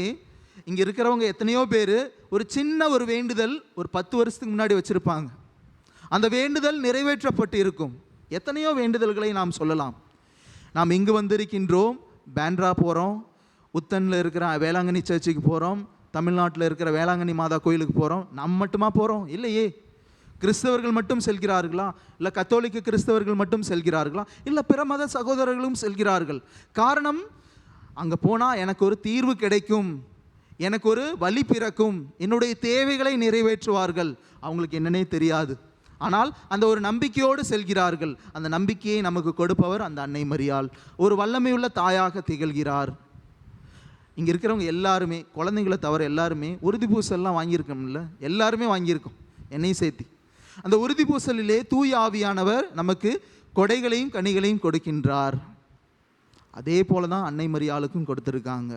Speaker 3: இங்கே இருக்கிறவங்க எத்தனையோ பேர் ஒரு சின்ன ஒரு வேண்டுதல் ஒரு 10 வருஷத்துக்கு முன்னாடி வச்சுருப்பாங்க. அந்த வேண்டுதல் நிறைவேற்றப்பட்டு இருக்கும். எத்தனையோ வேண்டுதல்களை நாம் சொல்லலாம். நாம் இங்கு வந்திருக்கின்றோம், பேண்ட்ரா போகிறோம், உத்தனில் இருக்கிற வேளாங்கண்ணி சர்ச்சுக்கு போகிறோம், தமிழ்நாட்டில் இருக்கிற வேளாங்கண்ணி மாதா கோயிலுக்கு போகிறோம். நாம் மட்டுமா போகிறோம்? இல்லையே. கிறிஸ்தவர்கள் மட்டும் செல்கிறார்களா? இல்லை கத்தோலிக்க கிறிஸ்தவர்கள் மட்டும் செல்கிறார்களா? இல்லை பிற மத சகோதரர்களும் செல்கிறார்கள். காரணம், அங்கே போனால் எனக்கு ஒரு தீர்வு கிடைக்கும், எனக்கு ஒரு வழி பிறக்கும், என்னுடைய தேவைகளை நிறைவேற்றுவார்கள். அவங்களுக்கு என்னன்னே தெரியாது, ஆனால் அந்த ஒரு நம்பிக்கையோடு செல்கிறார்கள். அந்த நம்பிக்கையை நமக்கு கொடுப்பவர் அந்த அன்னை மரியாள். ஒரு வல்லமையுள்ள தாயாக திகழ்கிறார். இங்கே இருக்கிறவங்க எல்லாருமே, குழந்தைங்களை தவிர எல்லாருமே உறுதி பூசல்லாம் வாங்கியிருக்கோம்ல, எல்லாருமே வாங்கியிருக்கோம், என்னையும் சேர்த்தி. அந்த உறுதி பூசலிலே தூய ஆவியானவர் நமக்கு கொடைகளையும் கனிகளையும் கொடுக்கின்றார். அதே போல தான் அன்னை மரியாளுக்கும் கொடுத்துருக்காங்க.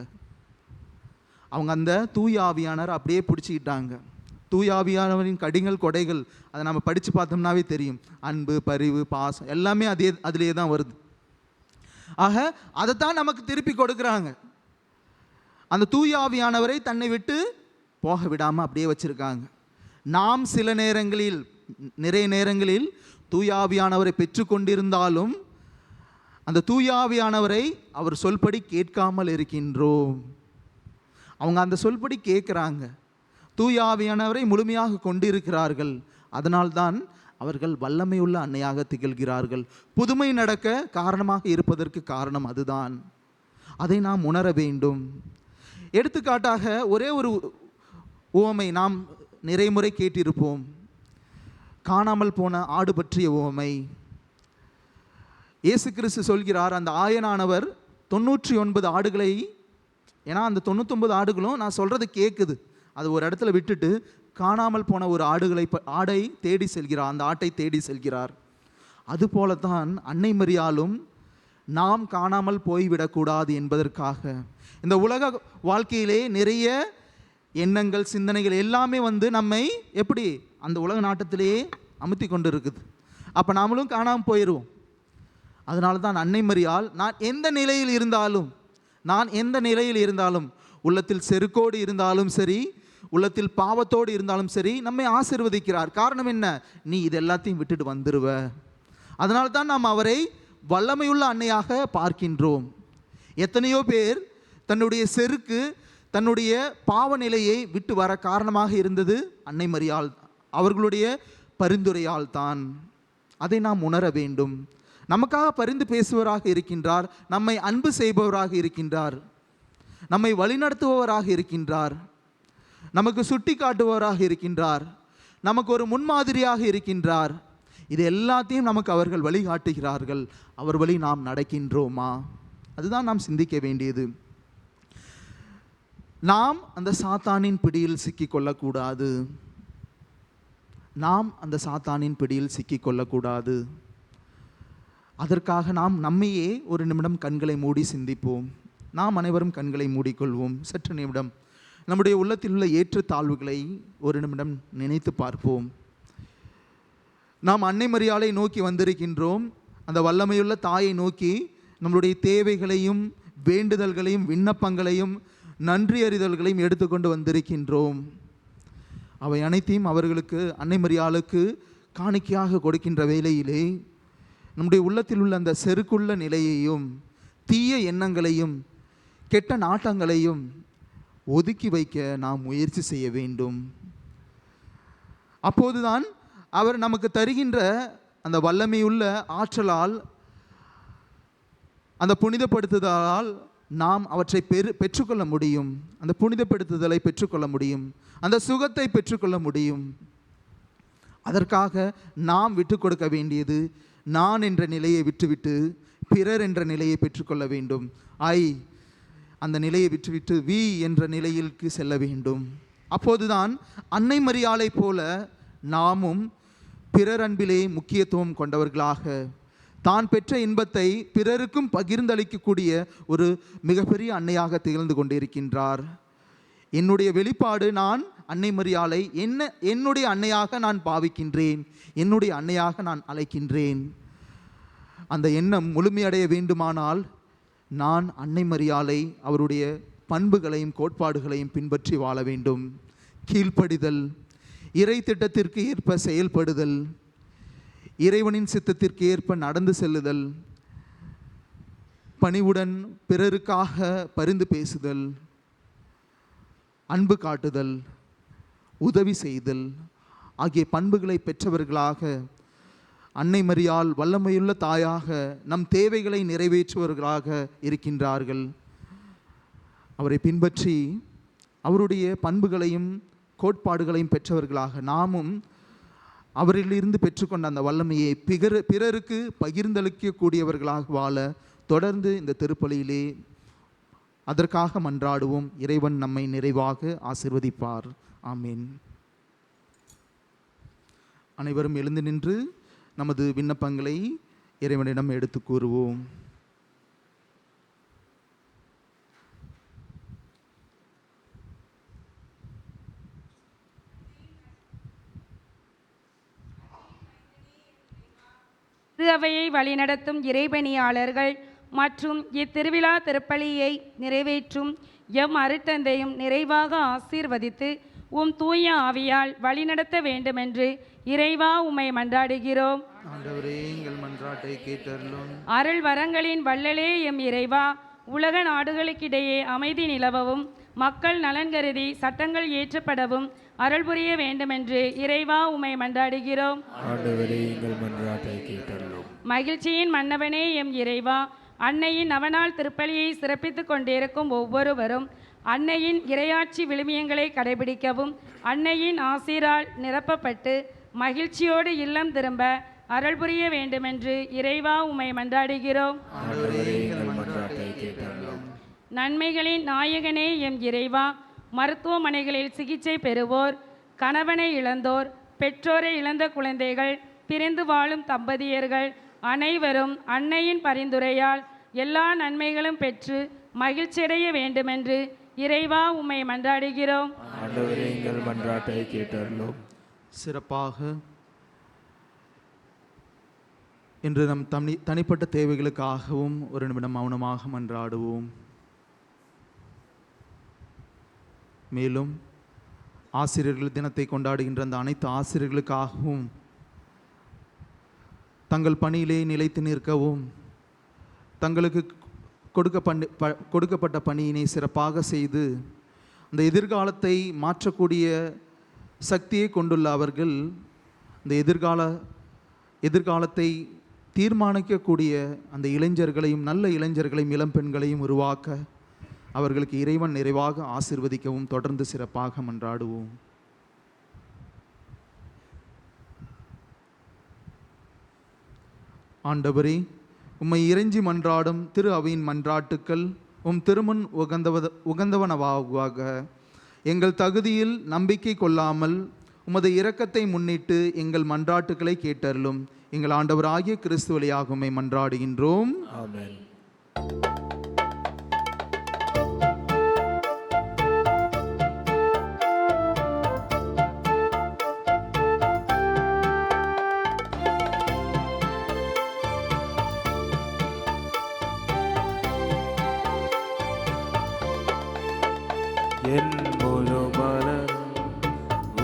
Speaker 3: அவங்க அந்த தூய ஆவியானவர் அப்படியே பிடிச்சிக்கிட்டாங்க. தூய ஆவியானவரின் கடிகள் கொடைகள் அதை நம்ம படித்து பார்த்தோம்னாவே தெரியும். அன்பு, பரிவு, பாசம் எல்லாமே அதிலே தான் வருது. ஆக அதைத்தான் நமக்கு திருப்பி கொடுக்குறாங்க. அந்த தூய ஆவியானவரை தன்னை விட்டு போக விடாமல் அப்படியே வச்சுருக்காங்க. நாம் சில நேரங்களில், நிறைய நேரங்களில் தூய ஆவியானவரை பெற்றுக்கொண்டிருந்தாலும் அந்த தூய ஆவியானவரை அவர் சொல்படி கேட்காமல் இருக்கின்றோம். அவங்க அந்த சொல்படி கேட்குறாங்க, தூய ஆவியானவரை முழுமையாக கொண்டிருக்கிறார்கள். அதனால்தான் அவர்கள் வல்லமையுள்ள அன்னையாக திகழ்கிறார்கள். புதுமை நடக்க காரணமாக இருப்பதற்கு காரணம் அதுதான். அதை நாம் உணர வேண்டும். எடுத்துக்காட்டாக ஒரே ஒரு உவமை நாம் நிறைமுறை கேட்டிருப்போம். காணாமல் போன ஆடு பற்றிய உவமை. இயேசு கிறிஸ்து சொல்கிறார், அந்த ஆயனானவர் 99 ஆடுகளை, ஏன்னா அந்த 99 ஆடுகளும் நான் சொல்கிறது கேட்குது, அது ஒரு இடத்துல விட்டுட்டு காணாமல் போன ஒரு ஆடை தேடி செல்கிறார், அந்த ஆட்டை தேடி செல்கிறார். அதுபோலத்தான் அன்னை மரியாளும் நாம் காணாமல் போய்விடக்கூடாது என்பதற்காக இந்த உலக வாழ்க்கையிலே நிறைய எண்ணங்கள், சிந்தனைகள் எல்லாமே நம்மை எப்படி அந்த உலக நாட்டத்திலேயே அமுத்தி கொண்டு இருக்குது. அப்போ நாமளும் காணாமல் போயிடுவோம். அதனால தான் அன்னை மரியாள் நான் எந்த நிலையில் இருந்தாலும் உள்ளத்தில் செருக்கோடு இருந்தாலும் சரி, உள்ளத்தில் பாவத்தோடு இருந்தாலும் சரி, நம்மை ஆசீர்வதிக்கிறார். காரணம் என்ன? நீ இது எல்லாத்தையும் விட்டுட்டு வந்துடுவ. அதனால தான் நாம் அவரை வல்லமையுள்ள அன்னையாக பார்க்கின்றோம். எத்தனையோ பேர் தன்னுடைய செருக்கு, தன்னுடைய பாவ நிலையை விட்டு வர காரணமாக இருந்தது அன்னை மரியாள், அவர்களுடைய பரிந்துரையால் தான். அதை நாம் உணர வேண்டும். நமக்காக பரிந்து பேசுவராக இருக்கின்றார், நம்மை அன்பு செய்பவராக இருக்கின்றார், நம்மை வழிநடத்துபவராக இருக்கின்றார், நமக்கு சுட்டி காட்டுபவராக இருக்கின்றார், நமக்கு ஒரு முன்மாதிரியாக இருக்கின்றார். இது எல்லாத்தையும் நமக்கு அவர்கள் வழிகாட்டுகிறார்கள். அவர் வழி நாம் நடக்கின்றோமா? அதுதான் நாம் சிந்திக்க வேண்டியது. நாம் அந்த சாத்தானின் பிடியில் சிக்கிக்கொள்ளக்கூடாது. அதற்காக நாம் நம்மையே ஒரு நிமிடம் கண்களை மூடி சிந்திப்போம். நாம் அனைவரும் கண்களை மூடிக்கொள்வோம். சற்று நிமிடம் நம்முடைய உள்ளத்தில் உள்ள ஏற்றத்தாழ்வுகளை ஒரு நிமிடம் நினைத்து பார்ப்போம். நாம் அன்னை மரியாளை நோக்கி வந்திருக்கின்றோம். அந்த வல்லமையுள்ள தாயை நோக்கி நம்முடைய தேவைகளையும் வேண்டுதல்களையும் விண்ணப்பங்களையும் நன்றி அறிதல்களையும் எடுத்துக்கொண்டு வந்திருக்கின்றோம். அவை அனைத்தையும் அவர்களுக்கு, அன்னை மரியாளுக்கு காணிக்கையாக கொடுக்கின்ற வேளையிலே நம்முடைய உள்ளத்தில் உள்ள அந்த செருக்குள்ள நிலையையும் தீய எண்ணங்களையும் கெட்ட நாட்டங்களையும் ஒதுக்கி வைக்க நாம் முயற்சி செய்ய வேண்டும். அப்போதுதான் அவர் நமக்கு தருகின்ற அந்த வல்லமையுள்ள ஆற்றலால், அந்த புனிதப்படுத்துதலால் நாம் அவற்றை பெற்றுக்கொள்ள முடியும். அந்த புனிதப்படுத்துதலை பெற்றுக்கொள்ள முடியும், அந்த சுகத்தை பெற்றுக்கொள்ள முடியும். அதற்காக நாம் விட்டு கொடுக்க வேண்டியது, நான் என்ற நிலையை விட்டுவிட்டு பிறர் என்ற நிலையை பெற்றுக்கொள்ள வேண்டும். அந்த நிலையை விட்டுவிட்டு வி என்ற நிலையிற்கு செல்ல வேண்டும். அப்போதுதான் அன்னை மரியாளை போல நாமும் பிறர் அன்பிலே முக்கியத்துவம் கொண்டவர்களாக, தான் பெற்ற இன்பத்தை பிறருக்கும் பகிர்ந்தளிக்கக்கூடிய ஒரு மிகப்பெரிய அன்னையாக திகழ்ந்து கொண்டிருக்கின்றார். என்னுடைய வெளிப்பாடு, நான் அன்னை மரியாளை என்னுடைய அன்னையாக நான் பாவிக்கின்றேன், என்னுடைய அன்னையாக நான் அழைக்கின்றேன். அந்த எண்ணம் முழுமையடைய வேண்டுமானால் நான் அன்னை மரியாளை, அவருடைய பண்புகளையும் கோட்பாடுகளையும் பின்பற்றி வாழ வேண்டும். கீழ்ப்படிதல், இறை திட்டத்திற்கு ஏற்ப செயல்படுதல், இறைவனின் சித்தத்திற்கு ஏற்ப நடந்து செல்லுதல், பணிவுடன் பிறருக்காக பரிந்து பேசுதல், அன்பு காட்டுதல், உதவி செய்தல் ஆகிய பண்புகளை பெற்றவர்களாக அன்னை மரியாள் வல்லமையுள்ள தாயாக நம் தேவைகளை நிறைவேற்றுவர்களாக இருக்கின்றார்கள். அவரை பின்பற்றி அவருடைய பண்புகளையும் கோட்பாடுகளையும் பெற்றவர்களாக நாமும் அவரிலிருந்து பெற்றுக்கொண்ட அந்த வல்லமையை பிறருக்கு பகிர்ந்தளிக்கக்கூடியவர்களாக வாழ தொடர்ந்து இந்த திருப்பலியிலே அதற்காக மன்றாடுவோம். இறைவன் நம்மை நிறைவாக ஆசீர்வதிப்பார். ஆமீன். அனைவரும் எழுந்து நின்று நமது விண்ணப்பங்களை இறைவனிடம் எடுத்து கூறுவோம்.
Speaker 7: அவையை வழிநடத்தும் இறைபணியாளர்கள் மற்றும் இத்திருவிழா திருப்பலியை நிறைவேற்றும் எம் அருட்தந்தையும் நிறைவாக ஆசீர்வதித்து உம் தூய ஆவியால் வழிநடத்த வேண்டுமென்று இறைவா உம்மை மன்றாடுகிறோம்.
Speaker 3: ஆண்டவரே, எங்கள் மன்றாட்டை கேட்டருளும்.
Speaker 7: அருள் வரங்களின் வள்ளலே எம் இறைவா, உலக நாடுகளுக்கிடையே அமைதி நிலவவும் மக்கள் நலன் கருதி சட்டங்கள் இயற்றப்படவும் அருள் புரிய வேண்டுமென்று இறைவா உம்மை மன்றாடுகிறோம்.
Speaker 6: ஆண்டவரே, எங்கள் மன்றாட்டை கேட்டருளும்.
Speaker 7: மகிழ்ச்சியின் மன்னவனே எம் இறைவா, அன்னையின் நவநாள் திருப்பலியை சிறப்பித்துக் கொண்டிருக்கும் ஒவ்வொருவரும் அன்னையின் இறையாட்சி விழுமியங்களை கடைபிடிக்கவும் அன்னையின் ஆசீரால் நிரப்பப்பட்டு மகிழ்ச்சியோடு இல்லம் திரும்ப அருள் புரிய வேண்டுமென்று இறைவா உம்மை மன்றாடுகிறோம்.
Speaker 6: ஆண்டவரே, எங்கள் மன்றாட்டை கேட்டருளும்.
Speaker 7: நன்மைகளின் நாயகனே எம் இறைவா, மருத்துவமனைகளில் சிகிச்சை பெறுவோர், கணவனை இழந்தோர், பெற்றோரை இழந்த குழந்தைகள், பிரிந்து வாழும் தம்பதியர்கள் அனைவரும் அன்னையின் பரிந்துரையால் எல்லா நன்மைகளும் பெற்று மகிழ்ச்சியடைய வேண்டுமென்று இறைவா உம்மை மன்றாடுகிறோம்.
Speaker 6: ஆண்டவரே, எங்கள் மன்றாட்டை கேட்டருளும்.
Speaker 3: சிறப்பாக இன்று நம் தனிப்பட்ட தேவைகளுக்காகவும் ஒரு நிமிடம் மௌனமாக மன்றாடுவோம். மேலும் ஆசிரியர்கள் தினத்தை கொண்டாடுகின்ற அந்த அனைத்து ஆசிரியர்களுக்காகவும் தங்கள் பணியிலே நிலைத்து நிற்கவும் தங்களுக்கு கொடுக்கப்பட்ட பணியினை சிறப்பாக செய்து அந்த எதிர்காலத்தை மாற்றக்கூடிய சக்தியை கொண்டுள்ள அவர்கள் அந்த எதிர்காலத்தை தீர்மானிக்கக்கூடிய அந்த இளைஞர்களையும் நல்ல இளைஞர்களையும் இளம்பெண்களையும் உருவாக்க அவர்களுக்கு இறைவன் நிறைவாக ஆசீர்வதிக்கவும் தொடர்ந்து சிறப்பாக மன்றாடுவோம். ஆண்டவரே, உம்மை இறைஞ்சி மன்றாடும் திரு அவையின் மன்றாட்டுக்கள் உம் திருமுன் உகந்தவனவாகுவாக. எங்கள் தகுதியில் நம்பிக்கை கொள்ளாமல் உமது இரக்கத்தை முன்னிட்டு எங்கள் மன்றாட்டுக்களை கேட்டருளும். எங்கள் ஆண்டவராகிய கிறிஸ்து வழியாக உம்மை மன்றாடுகின்றோம்.
Speaker 6: ஆமென். என் முழு மனதும்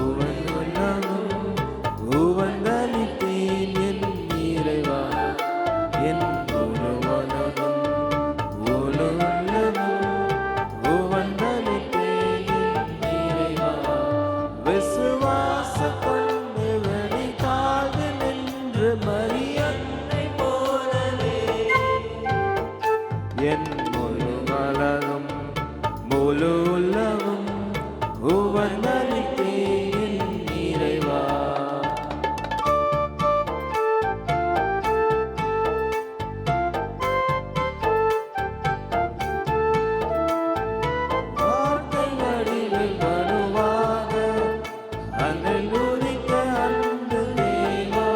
Speaker 6: உவன் உள்ளமும் உவந்தளித்தேன் என் இறைவா. என் முழு மனதும் முழு உள்ளமும் உவந்தளித்தேன் என் இறைவா. விசுவாச கொண்டு வெளிக்காது நின்று மரியன்னை போலவே என் முழு மனதும் முழு உள்ளமும் உவந்தளித்தேன் என் இறைவா. வார்த்தை வடிவில் மனுவாக அன்றில் உதித்த அன்பு தேவா.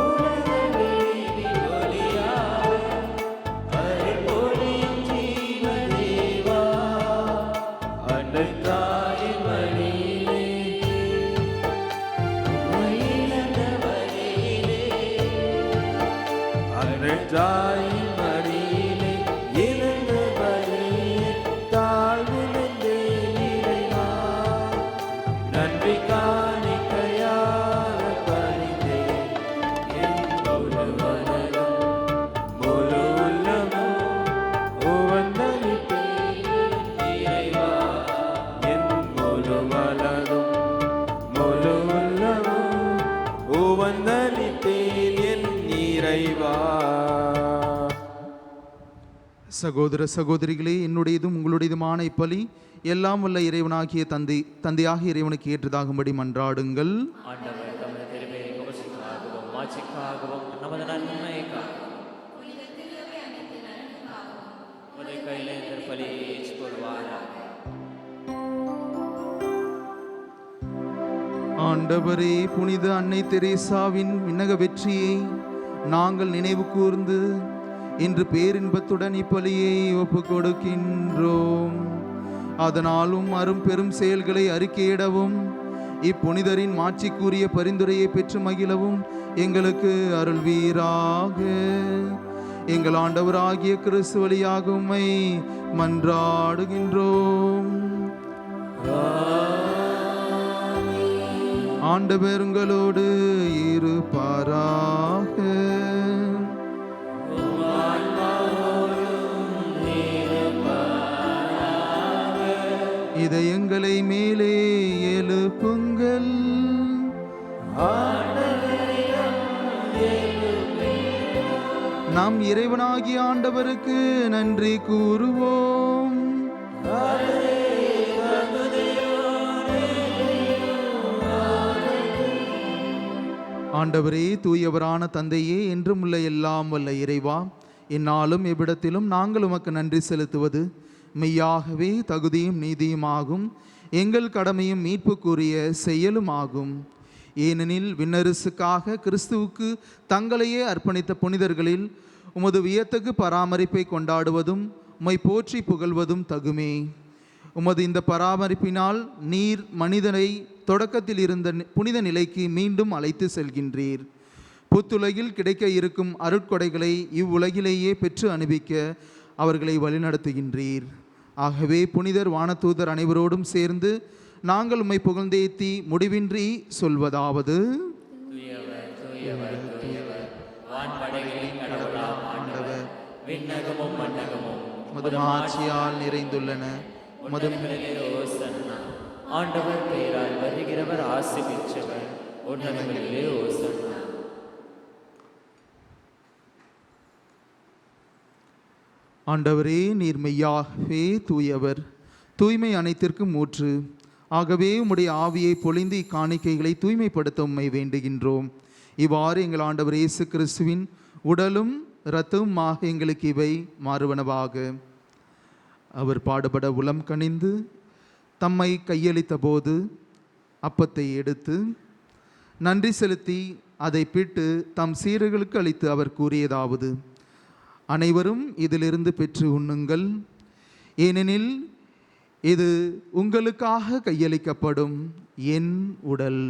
Speaker 6: உலக வெளியில் ஒளியாக அருள் பொழியும் ஜீவ தேவா. அன்னை
Speaker 3: சகோதர சகோதரிகளே, என்னுடையதும் உங்களுடையதுமான இப்பலி எல்லாம் வல்ல இறைவனாகிய தந்தையாக இறைவனுக்கு ஏற்றதாகும்படி மன்றாடுங்கள்.
Speaker 1: ஆண்டவர் தமது திருப்பெயரை புகழ்ச்சிக்காகவும் மாட்சிக்காகவும் நமது நன்மைக்காகவும் உமது கையிலே திருப்பலியை ஏற்றுக்கொள்வாராக.
Speaker 3: ஆண்டவரே, புனித அன்னை தெரேசாவின் விண்ணக வெற்றியை நாங்கள் நினைவு கூர்ந்து இன்று பேரின்பத்துடன் இப்பலியை ஒப்புக் கொடுக்கின்றோம். அதனாலும் அரும் பெரும் செயல்களை அறிக்கையிடவும் இப்புனிதரின் மாட்சிக்குரிய பரிந்துரையை பெற்று மகிழவும் எங்களுக்கு அருள்வீராக. எங்கள் ஆண்டவராகிய கிறிஸ்து வழியாக உம்மை மன்றாடுகின்றோம். ஆண்டவர் உங்களோடு இருப்பாராக. இதயங்களை மேலே எழுப்புங்கள். நம் இறைவனாகிய ஆண்டவருக்கு நன்றி கூறுவோம். ஆண்டவரே, தூயவரான தந்தையே, என்றும் உள்ள எல்லாம் வல்ல இறைவா, இந்நாளும் எவ்விடத்திலும் நாங்கள் உமக்கு நன்றி செலுத்துவது மெய்யாகவே தகுதியும் நீதியுமாகும், எங்கள் கடமையும் மீட்புக்குரிய செயலுமாகும். ஏனெனில் விண்ணரசுக்காக கிறிஸ்துவுக்கு தங்களையே அர்ப்பணித்த புனிதர்களில் உமது வியத்தகு பராமரிப்பை கொண்டாடுவதும் உம்மை போற்றி புகழ்வதும் தகுமே. உமது இந்த பராமரிப்பினால் நீர் மனிதனை தொடக்கத்தில் இருந்த புனித நிலைக்கு மீண்டும் அழைத்து செல்கின்றீர். புத்துலகில் கிடைக்க இருக்கும் அருட்கொடைகளை இவ்வுலகிலேயே பெற்று அனுபவிக்க அவர்களை வழிநடத்துகின்றீர். ஆகவே புனிதர் வானதூதர் அனைவரோடும் சேர்ந்து நாங்கள் உம்மை புகழ்ந்தேத்தி முடிவின்றி சொல்வதாவது:
Speaker 1: தூயவர், தூயவர், தூயவர், வான்படைகளின் கடவுளாம் ஆண்டவர், விண்ணகமும் மண்ணகமும்
Speaker 3: உமது ஆட்சியால் நிறைந்துள்ளன.
Speaker 1: உன்னதங்களிலே ஓசன்னா. ஆண்டவர் பெயரால் வருகிறவர் ஆசி பெற்றவர். உன்னதங்களிலே ஓசன்னா.
Speaker 3: ஆண்டவரே, நீர் மெய்யாகவே தூயவர், தூய்மை அனைத்திற்கும் ஊற்று. ஆகவே உம்முடைய ஆவியை பொழிந்து இக்காணிக்கைகளை தூய்மைப்படுத்த உம்மை வேண்டுகின்றோம். இவ்வாறு எங்கள் ஆண்டவர் இயேசு கிறிஸ்துவின் உடலும் இரத்தமுமாக எங்களுக்கு இவை மாறுவனவாக. அவர் பாடுபட உளம் கனிந்து தம்மை கையளித்த போது அப்பத்தை எடுத்து நன்றி செலுத்தி அதை பிட்டு தம் சீடர்களுக்கு அளித்து அவர் கூறியதாவது: அனைவரும் இதிலிருந்து பெற்று உண்ணுங்கள், ஏனெனில் இது உங்களுக்காக கையளிக்கப்படும் என் உடல்.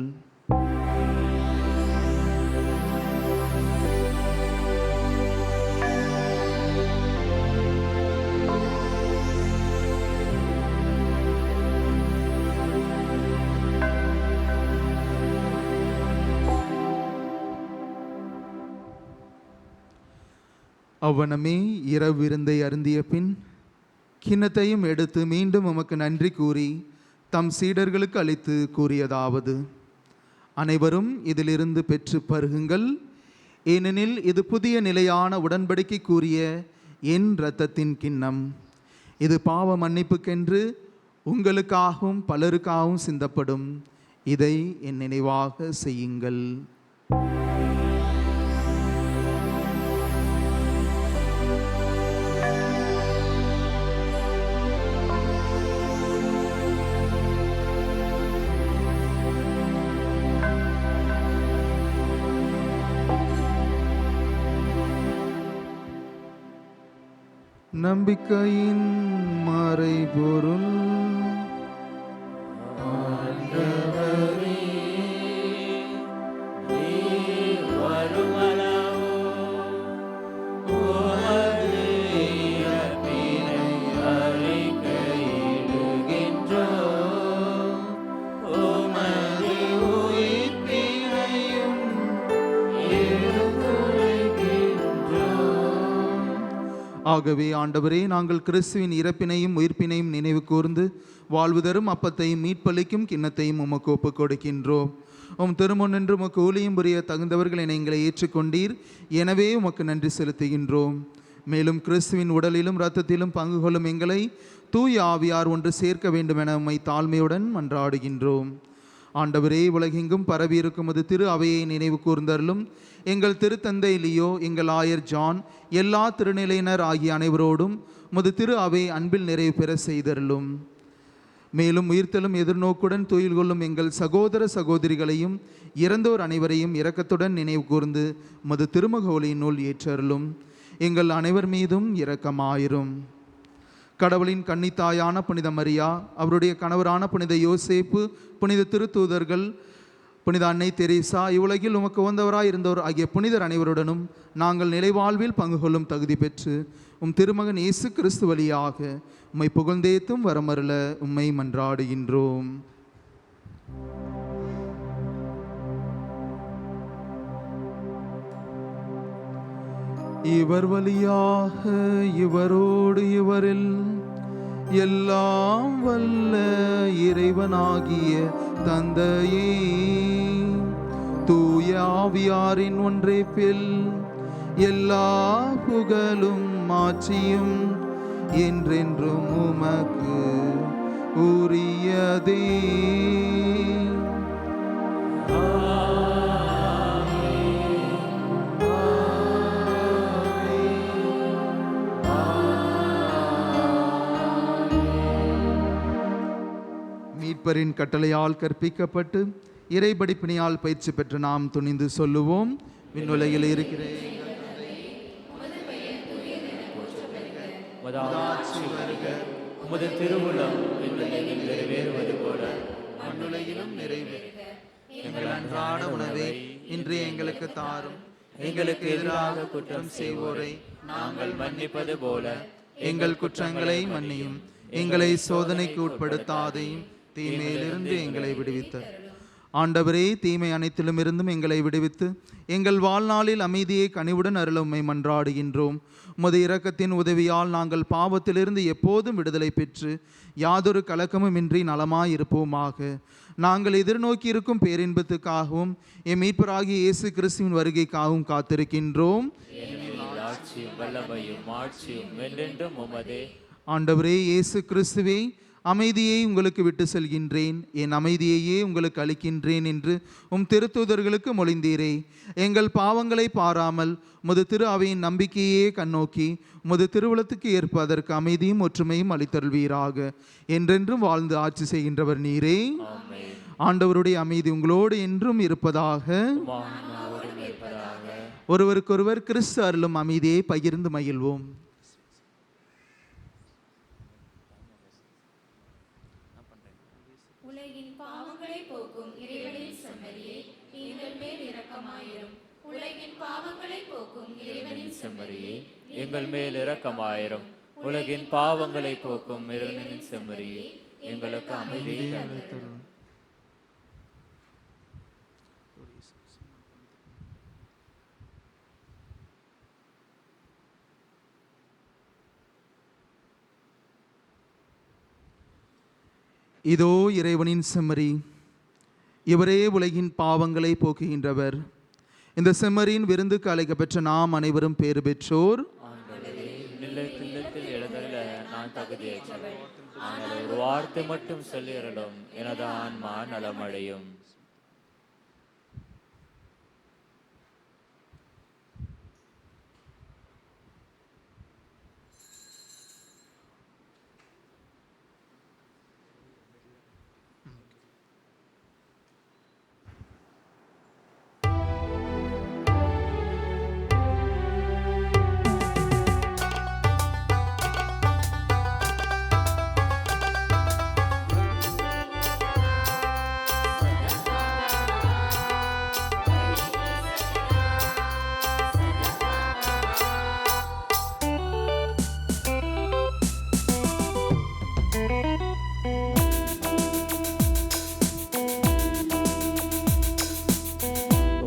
Speaker 3: அவ்வனமே இரவு விருந்தை அருந்திய பின் கிண்ணத்தையும் எடுத்து மீண்டும் உமக்கு நன்றி கூறி தம் சீடர்களுக்கு அளித்து கூறியதாவது: அனைவரும் இதிலிருந்து பெற்று பருகுங்கள், ஏனெனில் இது புதிய நிலையான உடன்படிக்கை கூறிய என் இரத்தத்தின் கிண்ணம். இது பாவ மன்னிப்புக்கென்று உங்களுக்காகவும் பலருக்காகவும் சிந்தப்படும். இதை என் நினைவாக செய்யுங்கள். நம்பிக்கையின் மறைபொருள் ஆகவே ஆண்டவரே, நாங்கள் கிறிஸ்துவின் இறப்பினையும் உயிர்ப்பினையும் நினைவு கூர்ந்து வாழ்வு தரும் அப்பத்தையும் மீட்பளிக்கும் கிண்ணத்தையும் உமக்கு ஒப்புக் கொடுக்கின்றோம். உம் திருமுன்னின்று உமக்கு ஊழியம் புரிய தகுந்தவர்கள் என எங்களை ஏற்றுக்கொண்டீர். எனவே உமக்கு நன்றி செலுத்துகின்றோம். மேலும் கிறிஸ்துவின் உடலிலும் இரத்தத்திலும் பங்கு கொள்ளும் எங்களை தூய ஆவியார் ஒன்று சேர்க்க வேண்டும் என உம்மை தாழ்மையுடன் மன்றாடுகின்றோம். ஆண்டவரே, உலகெங்கும் பரவியிருக்கும் அது திரு அவையை நினைவு கூர்ந்தருளும். எங்கள் திருத்தந்தை லியோ, எங்கள் ஆயர் ஜான், எல்லா திருநிலையினர் ஆகிய அனைவரோடும் முது திரு அவை அன்பில் நிறைவு பெற செய்தருளும். மேலும் உயிர்த்தலும் எதிர்நோக்குடன் துயில் கொள்ளும் எங்கள் சகோதர சகோதரிகளையும் இறந்தோர் அனைவரையும் இரக்கத்துடன் நினைவு கூர்ந்து முது திருமுக ஒளியினுள் ஏற்றருளும். எங்கள் அனைவர் மீதும் இரக்கமாயிரும். கடவுளின் கன்னித்தாயான புனித மரியா, அவருடைய கணவரான புனித யோசேப்பு, புனித திருத்தூதர்கள், புனித அன்னை தெரேசா, இவ்வுலகில் உமக்கு உகந்தவராய் இருந்தோர் ஆகிய புனிதர் அனைவருடனும் நாங்கள் நிலைவாழ்வில் பங்கு கொள்ளும் தகுதி பெற்று உம் திருமகன் இயேசு கிறிஸ்து வழியாக உம்மை புகழ்ந்தேத்தும் வரமருள உம்மை மன்றாடுகின்றோம். இவர் வழியாக இவரோடு இவரில் எல்லாம் வல்ல இறைவனாகிய தந்தையே, தூய ஆவியாரின் ஒன்றைப்பில் எல்லா புகழும் மாட்சியும் என்றென்றும் உமக்கு உரியதே. மீட்பரின் கட்டளையால் கற்பிக்கப்பட்டு இறைபடிப்பினையால் பயிற்சி பெற்று நாம் துணிந்து சொல்லுவோம். விண்ணுலகில் இருக்கிற
Speaker 1: உமது திருவுளம் விண்ணுலகில் நிறைவேறுவது போல
Speaker 3: மண்ணுலகிலும் நிறைவேறுக. எங்கள் அன்றாட உணவை இன்று எங்களுக்கு தாரும்.
Speaker 1: எங்களுக்கு எதிராக குற்றம் செய்வோரை நாங்கள் மன்னிப்பது போல
Speaker 3: எங்கள் குற்றங்களை மன்னியும். எங்களை சோதனைக்கு உட்படுத்தாதையும் தீமையிலிருந்து எங்களை விடுவித்த ஆண்டவரே, தீமை அனைத்திலும் இருந்தும் எங்களை விடுவித்து எங்கள் வாழ்நாளில் அமைதியை கனிவுடன் அருள உம்மை மன்றாடுகின்றோம். உமது இரக்கத்தின் உதவியால் நாங்கள் பாவத்திலிருந்து எப்போதும் விடுதலை பெற்று யாதொரு கலக்கமுமின்றி நலமாயிருப்போமாக. நாங்கள் எதிர்நோக்கி இருக்கும் பேரின்பத்துக்காகவும் எம் மீட்பராகிய இயேசு கிறிஸ்துவின் வருகைக்காகவும் காத்திருக்கின்றோம். ஆண்டவரே இயேசு கிறிஸ்துவே, அமைதியை உங்களுக்கு விட்டு செல்கின்றேன், என் அமைதியையே உங்களுக்கு அளிக்கின்றேன் என்று உம் திருத்தூதர்களுக்கு மொழிந்தீரே. எங்கள் பாவங்களை பாராமல் முது திரு அவையின் நம்பிக்கையே கண்ணோக்கி முது திருவுளத்துக்கு ஏற்ப அதற்கு அமைதியும் ஒற்றுமையும் அளித்தருள்வீராக. என்றென்றும் வாழ்ந்து ஆட்சி செய்கின்றவர் நீரே. ஆண்டவருடைய அமைதி உங்களோடு என்றும் இருப்பதாக. ஒருவருக்கொருவர் கிறிஸ்து அருளும் அமைதியை பகிர்ந்து மகிழ்வோம்.
Speaker 2: உலகின் பாவங்களை போக்கும் இறைவனின் செம்மறியே, எங்கள் மேல் இரக்கமாயிரும். உலகின் பாவங்களை போக்கும் இறைவனின் செம்மறியே,
Speaker 1: எங்கள் மேல் இரக்கமாயிரும். உலகின் பாவங்களை போக்கும் இறைவனின் செம்மறியே, எங்களுக்கு அமைதியை தரும்.
Speaker 3: இதோ இறைவனின் செம்மறி, இவரே உலகின் பாவங்களை போக்குகின்றவர். இந்த செம்மறியின் விருந்துக்கு அழைக்கப்பெற்ற நாம் அனைவரும் பேறு பெற்றோர்.
Speaker 1: நான் தகுதியற்றவன், ஆனால் ஒரு வார்த்தை மட்டும் சொல்லிடலும் எனது ஆன்மா நலமடையும்.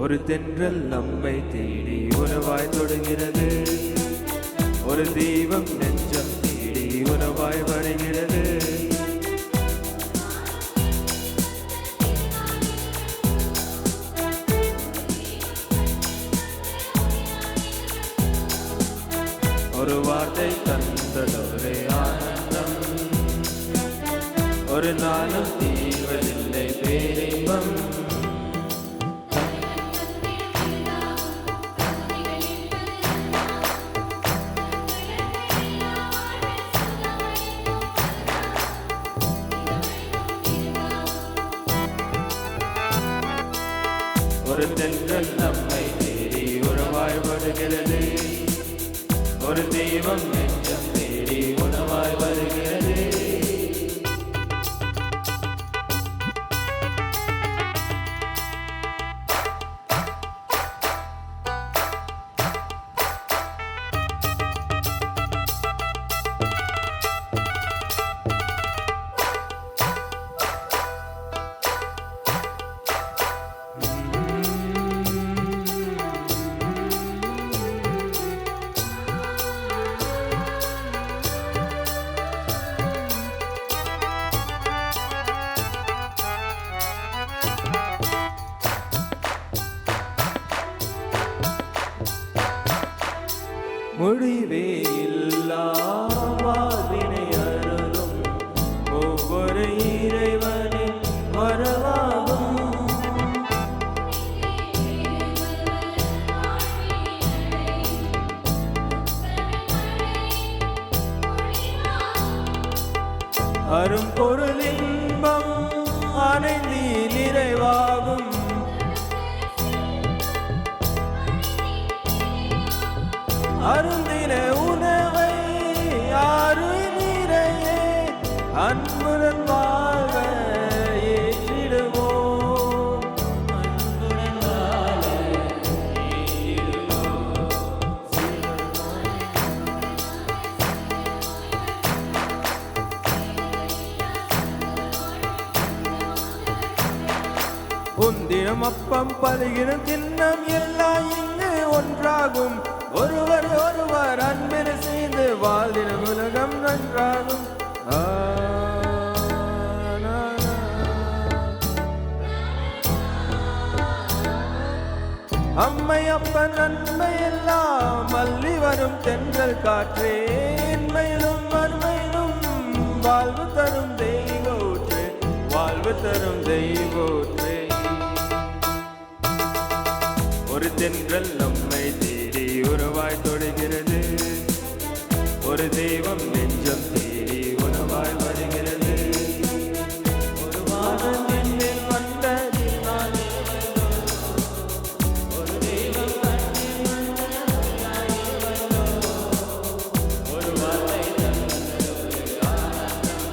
Speaker 6: ஒரு தென்றல் நம்மை தேடி உறவாய் தொடுகிறது, ஒரு தீபம் நெஞ்சம் தேடி உறவாய் வருகிறது. ஒரு ஒரு நாளும் தீர்வதில்லை பேரின்பம். ஒரு தென்றல் நம்மை தேடி உறவாய் வருகிறது, ஒரு தெய்வம் நெஞ்சம் தேடி உணவாய் வருகிறது. முடிவே இல்லா வாழ்வினை அருளும் ஒவ்வொரு இறைவனின் வரவாகும். அரும்பொருள் இன்பம் அனைந்தி நிறைவாகும். அருந்தின உணவை ஆறு நிறையே அன்புடன் வாழ ஏற்றிடுவோம். அன்புடன் வாழ ஏற்றிடுவோம். உந்திரம் அப்பம் பருகிடும் தின்னம் எல்லாம் இங்கு ஒன்றாகும். ஒருவர் ஒருவர் அன்பின செய்து வாழ்ந்திடும் உலகம் நன்றாகும். அம்மை அப்பன் நன்மை எல்லாம் அள்ளி வரும் தென்றல் காற்றே, இன்மையிலும் மறுமையிலும் வாழ்வு தரும் தெய்வோற்றே, வாழ்வு தரும் தெய்வோற்றே. ஒரு தென்றல் நம்மை தேடி உறவாய் தொடுகிறது, ஒரு தெய்வம் நெஞ்சம் தேடி உணவாய் வருகிறது. ஒரு வாரம் என்னில் வந்ததினால் ஒரு தெய்வம் கண்ணில் வந்ததினால் ஒரு வார்த்தை தந்தது ஆனந்தம்.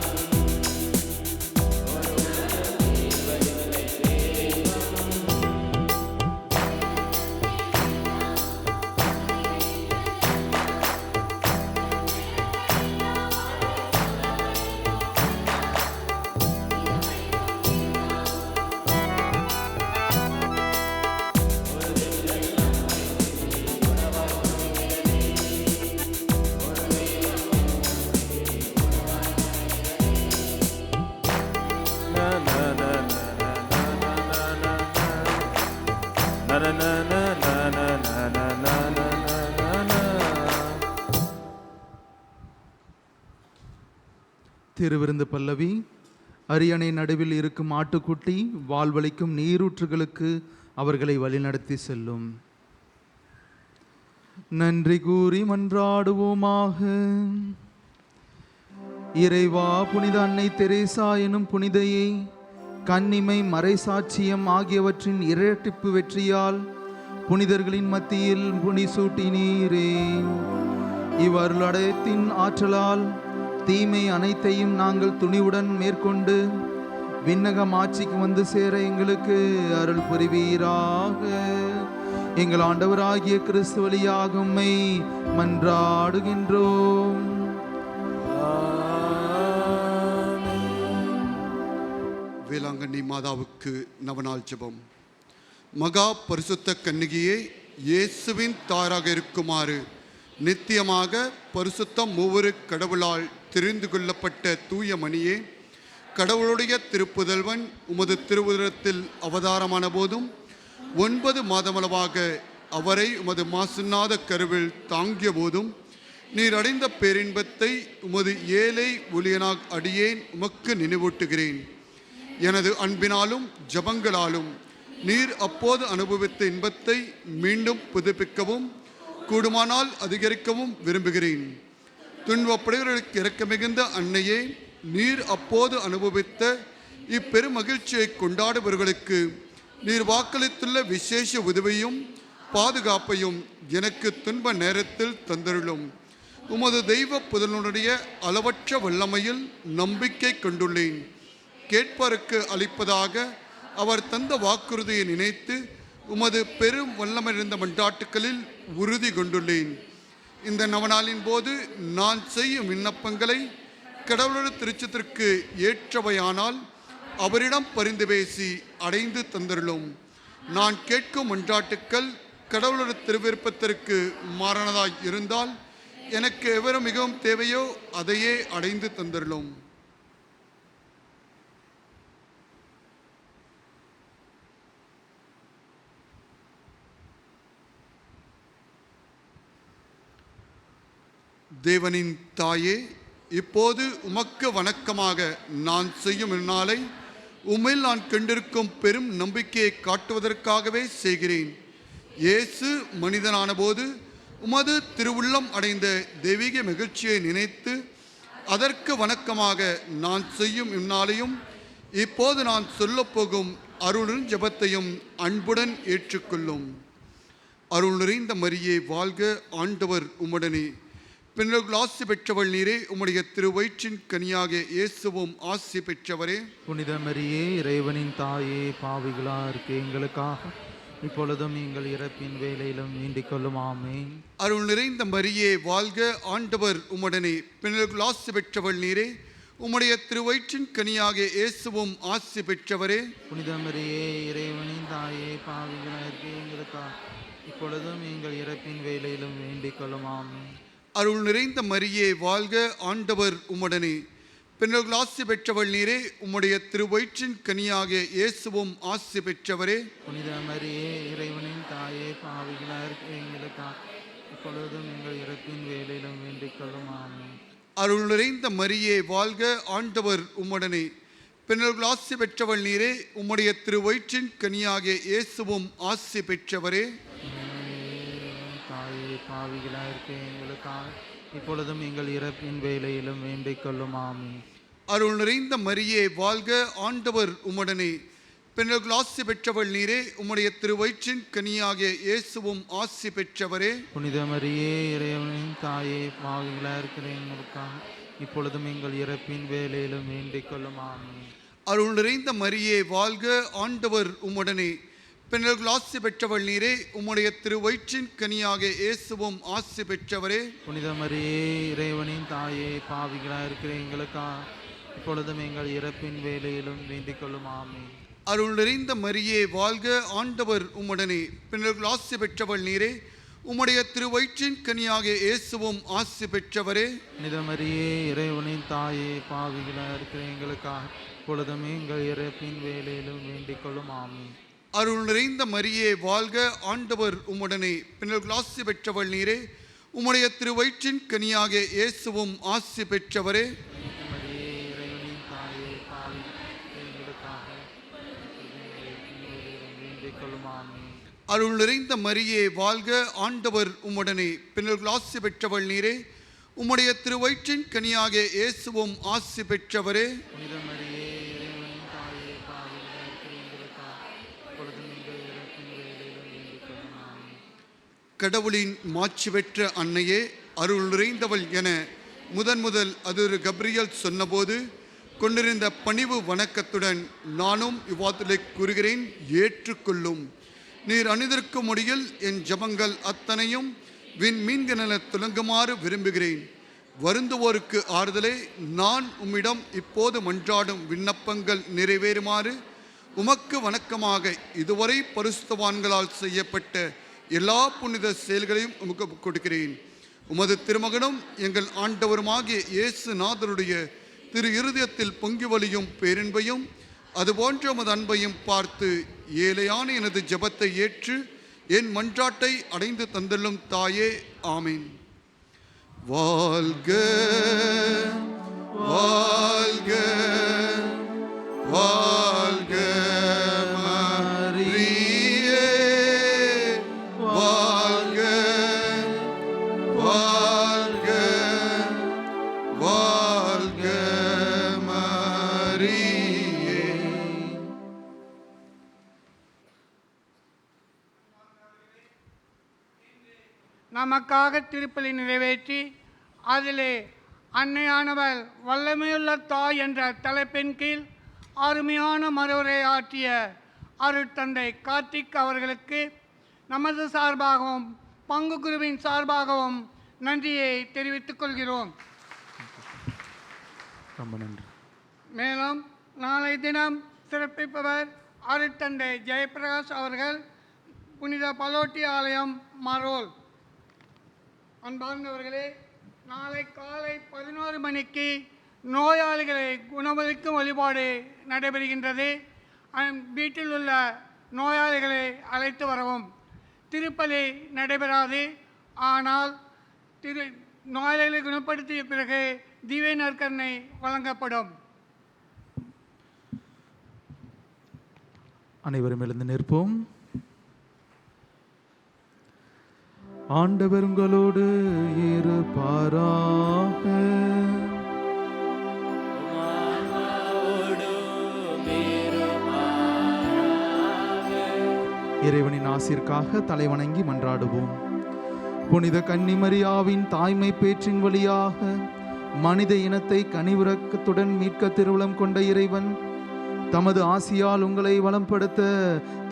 Speaker 6: ஒரு உலகம் தீர்வதில்லை தெய்வம்.
Speaker 3: திருவிருந்து பல்லவி. அரியணை நடுவில் இருக்கும் ஆட்டுக்குட்டி வாழ்வளிக்கும் நீரூற்றுகளுக்கு அவர்களை வழிநடத்தி செல்லும். நன்றி கூறி மன்றாடுவோமாக. இறைவா, புனித அன்னை தெரேசா எனும் புனிதையை கன்னிமை மறைசாட்சியம் ஆகியவற்றின் இரட்டிப்பு வெற்றியால் புனிதர்களின் மத்தியில் புனிசூட்டினீரே. இவ்வருளடத்தின் ஆற்றலால் தீமை அனைத்தையும் நாங்கள் துணிவுடன் மேற்கொண்டு விண்ணகம் ஆட்சிக்கு வந்து சேர எங்களுக்கு அருள் புரிவீராக. எங்கள் ஆண்டவராகிய கிறிஸ்து வழியாக உம்மை மன்றாடுகின்றோம்.
Speaker 8: வேளாங்கண்ணி மாதாவுக்கு நவநாள் ஜெபம். மகா பரிசுத்த கன்னிகையே, இயேசுவின் தாயாக இருக்குமாறு நித்தியமாக பரிசுத்தம் மூவரு கடவுளால் தெரிந்து கொள்ளப்பட்ட தூய மணியே, கடவுளுடைய திருப்புதல்வன் உமது திருவுதரத்தில் அவதாரமான போதும் 9 மாதமளவாக அவரை உமது மாசுநாத கருவில் தாங்கிய போதும் நீர் அடைந்த பேரின்பத்தை உமது ஏழை ஊழியனாக அடியேன் உமக்கு நினைவூட்டுகிறேன். எனது அன்பினாலும் ஜபங்களாலும் நீர் அப்போது அனுபவித்த இன்பத்தை மீண்டும் புதுப்பிக்கவும் கூடுமானால் அதிகரிக்கவும் விரும்புகிறேன். துன்பப்படுகிறவர்களுக்கு இரக்க மிகுந்த அன்னையே, நீர் அப்போது அனுபவித்த இப்பெரும் மகிழ்ச்சியை கொண்டாடுபவர்களுக்கு நீர் வாக்களித்துள்ள விசேஷ உதவியும் பாதுகாப்பையும் எனக்கு துன்ப நேரத்தில் தந்தருளும். உமது தெய்வ புதல்வனுடைய அளவற்ற வல்லமையில் நம்பிக்கை கொண்டுள்ளேன். கேட்பருக்கு அளிப்பதாக அவர் தந்த வாக்குறுதியை நினைத்து உமது பெரும் வல்லமை இருந்த மன்றாட்டுக்களில் உறுதி கொண்டுள்ளேன். இந்த நவநாளின் போது நான் செய்யும் விண்ணப்பங்களை கடவுளோட திருச்சத்திற்கு ஏற்றவையானால் அவரிடம் பரிந்து பேசி அடைந்து தந்தருளும். நான் கேட்கும் மன்றாட்டுக்கள் கடவுளோட திருவிருப்பத்திற்கு மாறானதாய் இருந்தால் எனக்கு எவரும் மிகவும் தேவையோ அதையே அடைந்து தந்தருளும். தேவனின் தாயே, இப்போது உமக்கு வணக்கமாக நான் செய்யும் இந்நாளை உம்மில் நான் கண்டிருக்கும் பெரும் நம்பிக்கையை காட்டுவதற்காகவே செய்கிறேன். இயேசு மனிதனான போது உமது திருவுள்ளம் அடைந்த தெய்வீக மகிழ்ச்சியை நினைத்து அதற்கு வணக்கமாக நான் செய்யும் இந்நாளையும் இப்போது நான் சொல்லப்போகும் அருளின் ஜெபத்தையும் அன்புடன் ஏற்றுக்கொள்ளும். அருள் நிறைந்த மரியே வாழ்க, ஆண்டவர் உம்முடனே, பெண்களுக்குள் ஆசி பெற்றவள் நீரே, உம்முடைய திருவயிற்றின் கனியாக இயேசுவும் ஆசி பெற்றவரே.
Speaker 3: புனித மரியே, இறைவனின் தாயே, பாவிகளா இருக்க எங்களுக்காக இப்பொழுதும் எங்கள் இறப்பின் வேலையிலும் வேண்டிக் கொள்ளும். ஆமென்.
Speaker 8: அருள் நிறைந்த மரியே வாழ்க, ஆண்டவர் உம்முடனே, பெண்களுக்குள் ஆசி பெற்றவள் நீரே, உம்முடைய திருவயிற்றின் கனியாக இயேசுவும் ஆசி பெற்றவரே.
Speaker 3: புனித மரியே, இறைவனின் தாயே, பாவிகளா இருக்க எங்களுக்காக இப்பொழுதும் எங்கள் இறப்பின் வேலையிலும் வேண்டிக் கொள்ளும். ஆமென்.
Speaker 8: அருள் நிறைந்த மரியே வாழ்க, ஆண்டவர் உம்முடனே, பெண்களுக்குள் ஆசி பெற்றவள் நீரே, உம்முடைய திருவயிற்றின் கனியாக இயேசுவும் ஆசி பெற்றவரே.
Speaker 3: புனித மரியே, இறைவனின் தாயே, பாவிகளா இருக்க எங்களுக்காக இப்பொழுதும் எங்கள் இறப்பின் வேலையிலும் வேண்டிக் கொள்ளும். ஆமென்.
Speaker 8: அருள் நிறைந்த மரியே வாழ்க, ஆண்டவர் உம்முடனே, பெண்களுக்குள் ஆசி பெற்றவள் நீரே, உம்முடைய திருவயிற்றின் கனியாக இயேசுவும் ஆசி பெற்றவரே.
Speaker 3: தாயே, பாவிகளா இருக்க எங்களுக்காக இப்பொழுதும் எங்கள் இறப்பின் வேலையிலும் வேண்டிக் கொள்ளும். ஆமென்.
Speaker 8: அருள் நிறைந்த மரியே வாழ்க, ஆண்டவர் உம்முடனே, பெண்களுக்குள் ஆசி பெற்றவள் நீரே, உம்முடைய திருவயிற்றின் கனியாக இயேசுவும் ஆசி பெற்றவரே.
Speaker 3: புனித மரியே, இறைவனின் தாயே, பாவிகளா இருக்கிற எங்களுக்காக இப்பொழுதும் எங்கள் இறப்பின் வேலையிலும் வேண்டிக் கொள்ளும். ஆமென்.
Speaker 8: அருள் நிறைந்த மரியே வாழ்க, ஆண்டவர் உம்முடனே, பெண்களுக்குள் ஆசி பெற்றவள் நீரே, உம்முடைய திருவயிற்றின் கனியாக இயேசுவும் ஆசி பெற்றவரே.
Speaker 3: புனித மரியே, இறைவனின் தாயே, பாவிகளா இருக்கிற எங்களுக்காக இப்பொழுதும் எங்கள் இறப்பின் வேலையிலும் வேண்டிக் கொள்ளும். ஆமென்.
Speaker 8: அருள் நிறைந்த மரியே வாழ்க, ஆண்டவர் உம்முடனே, பெண்களுக்குள் ஆசி பெற்றவள் நீரே, உம்முடைய திருவயிற்றின் கனியாக இயேசுவும் ஆசி பெற்றவரே.
Speaker 3: புனித மரியே, இறைவனின் தாயே, பாவிகளா இருக்கிற எங்களுக்காக இப்பொழுதும் எங்கள் இறப்பின் வேலையிலும் வேண்டிக் கொள்ளும். ஆமென்.
Speaker 8: அருள் நிறைந்த மரியே வாழ்க, ஆண்டவர் உம்முடனே, பெண்களுக்குள் ஆசி பெற்றவள் நீரே, உம்முடைய திருவயிற்றின் கனியாக இயேசுவும் ஆசி பெற்றவரே.
Speaker 3: மரியே, இறைவனின் தாயே, பாவிகளா எங்களுக்காக வேண்டிக் கொள்ளும். ஆமென்.
Speaker 8: அருள் நிறைந்த மரியே வாழ்க, ஆண்டவர் உம்முடனே, பெண்களுக்குள் ஆசி பெற்றவள் நீரே, உம்முடைய திருவயிற்றின் கனியாக இயேசுவும் ஆசி பெற்றவரே.
Speaker 3: புனித மரியே, இறைவனின் தாயே, பாவிகளா இருக்கிற எங்களுக்காக இப்பொழுதும் எங்கள் இறப்பின் வேலையிலும் வேண்டிக் கொள்ளும். ஆமென்.
Speaker 8: கடவுளின் மாட்சி பெற்ற அன்னையே, அருள் நிறைந்தவள் என முதல் அது கப்ரியல் சொன்னபோது கொண்டிருந்த பணிவு வணக்கத்துடன் நானும் இவ்வாத்திலே கூறுகிறேன், ஏற்றுக்கொள்ளும். நீர் அணிந்திருக்கும் முடியில் என் ஜபங்கள் அத்தனையும் மீன்கென துலங்குமாறு விரும்புகிறேன். வருந்துவோருக்கு ஆறுதலே, நான் உம்மிடம் இப்போது மன்றாடும் விண்ணப்பங்கள் நிறைவேறுமாறு உமக்கு வணக்கமாக இதுவரை பரிசுத்தவான்களால் செய்யப்பட்ட எல்லா புனித செயல்களையும் உமக்கு கொடுக்கிறேன். உமது திருமகனும் எங்கள் ஆண்டவருமாகிய இயேசு நாதருடைய திரு இருதயத்தில் பொங்கி வழியும் பேரின்பையும் அதுபோன்ற உமது அன்பையும் பார்த்து ஏழையான எனது ஜெபத்தை ஏற்று என் மன்றாட்டை அடைந்து தந்தள்ளும் தாயே. ஆமீன். வாழ்க வாழ்க வாழ்க மரியே வாழ்க வாழ்க வாழ்க மரியே.
Speaker 4: நமக்காக திருப்பலி நிறைவேற்றி அதிலே அன்னையானவள் வல்லமையுள்ள தாய் என்ற தலைப்பின் கீழ் அருமையான மறுவுரை ஆற்றிய அருட்தந்தை கார்த்திக் அவர்களுக்கு நமது சார்பாகவும் பங்கு குருவின் சார்பாகவும் நன்றியை தெரிவித்துக் கொள்கிறோம்.
Speaker 3: ரொம்ப நன்றி.
Speaker 4: மேலும் நாளை தினம் சிறப்பிப்பவர் அருட்தந்தை ஜெயபிரகாஷ் அவர்கள், புனித பலோட்டி ஆலயம் மரோல். அன்பார்ந்தவர்களே, நாளை காலை 11 மணிக்கு நோயாளிகளை குணமளிக்கும் வழிபாடு நடைபெறுகின்றது. வீட்டில் உள்ள நோயாளிகளை அழைத்து வரவும். திருப்பலி நடைபெறாது. ஆனால் நோயாளிகளை குணப்படுத்திய பிறகு திவ்ய நற்கருணை வழங்கப்படும்.
Speaker 3: அனைவரும் எழுந்து நிற்போம். ஆண்டவர் உங்களோடு இருப்பாராக. இறைவனின் ஆசிர்க்காக தலைவணங்கி மன்றாடுவோம். புனித கன்னிமரியாவின் தாய்மை பேற்றின் வழியாக மனித இனத்தை கனிவிரக்கத்துடன் மீட்க திருவுளம் கொண்ட இறைவன் தமது ஆசியால் உங்களை வளம்படுத்த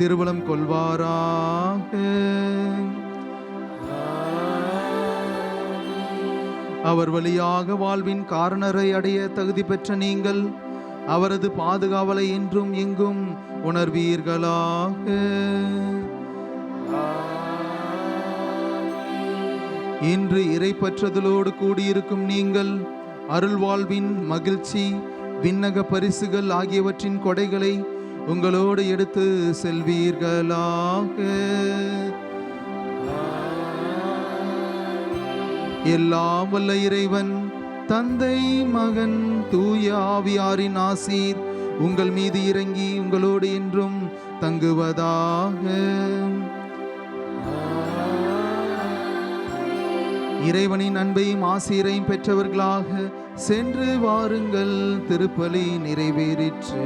Speaker 3: திருவுளம் கொள்வாராக. அவர் வழியாக வாழ்வின் காரணரை அடைய தகுதி பெற்ற நீங்கள் அவரது பாதுகாவலை என்றும் எங்கும் உணர்வீர்களாக. இன்று இறைப்பற்றுதலோடு கூடியிருக்கும் நீங்கள் அருள் வாழ்வின் மகிழ்ச்சி, விண்ணக பரிசுகள் ஆகியவற்றின் கொடைகளை உங்களோடு எடுத்து செல்வீர்களாக. எல்லாம் வல்ல இறைவன் தந்தை, மகன், தூய ஆவியாரின் ஆசீர் உங்கள் மீது இறங்கி உங்களோடு என்றும் தங்குவதாக. இறைவனின் அன்பையும் ஆசீரையும் பெற்றவர்களாக சென்று வாருங்கள். திருப்பலி நிறைவேறிற்று.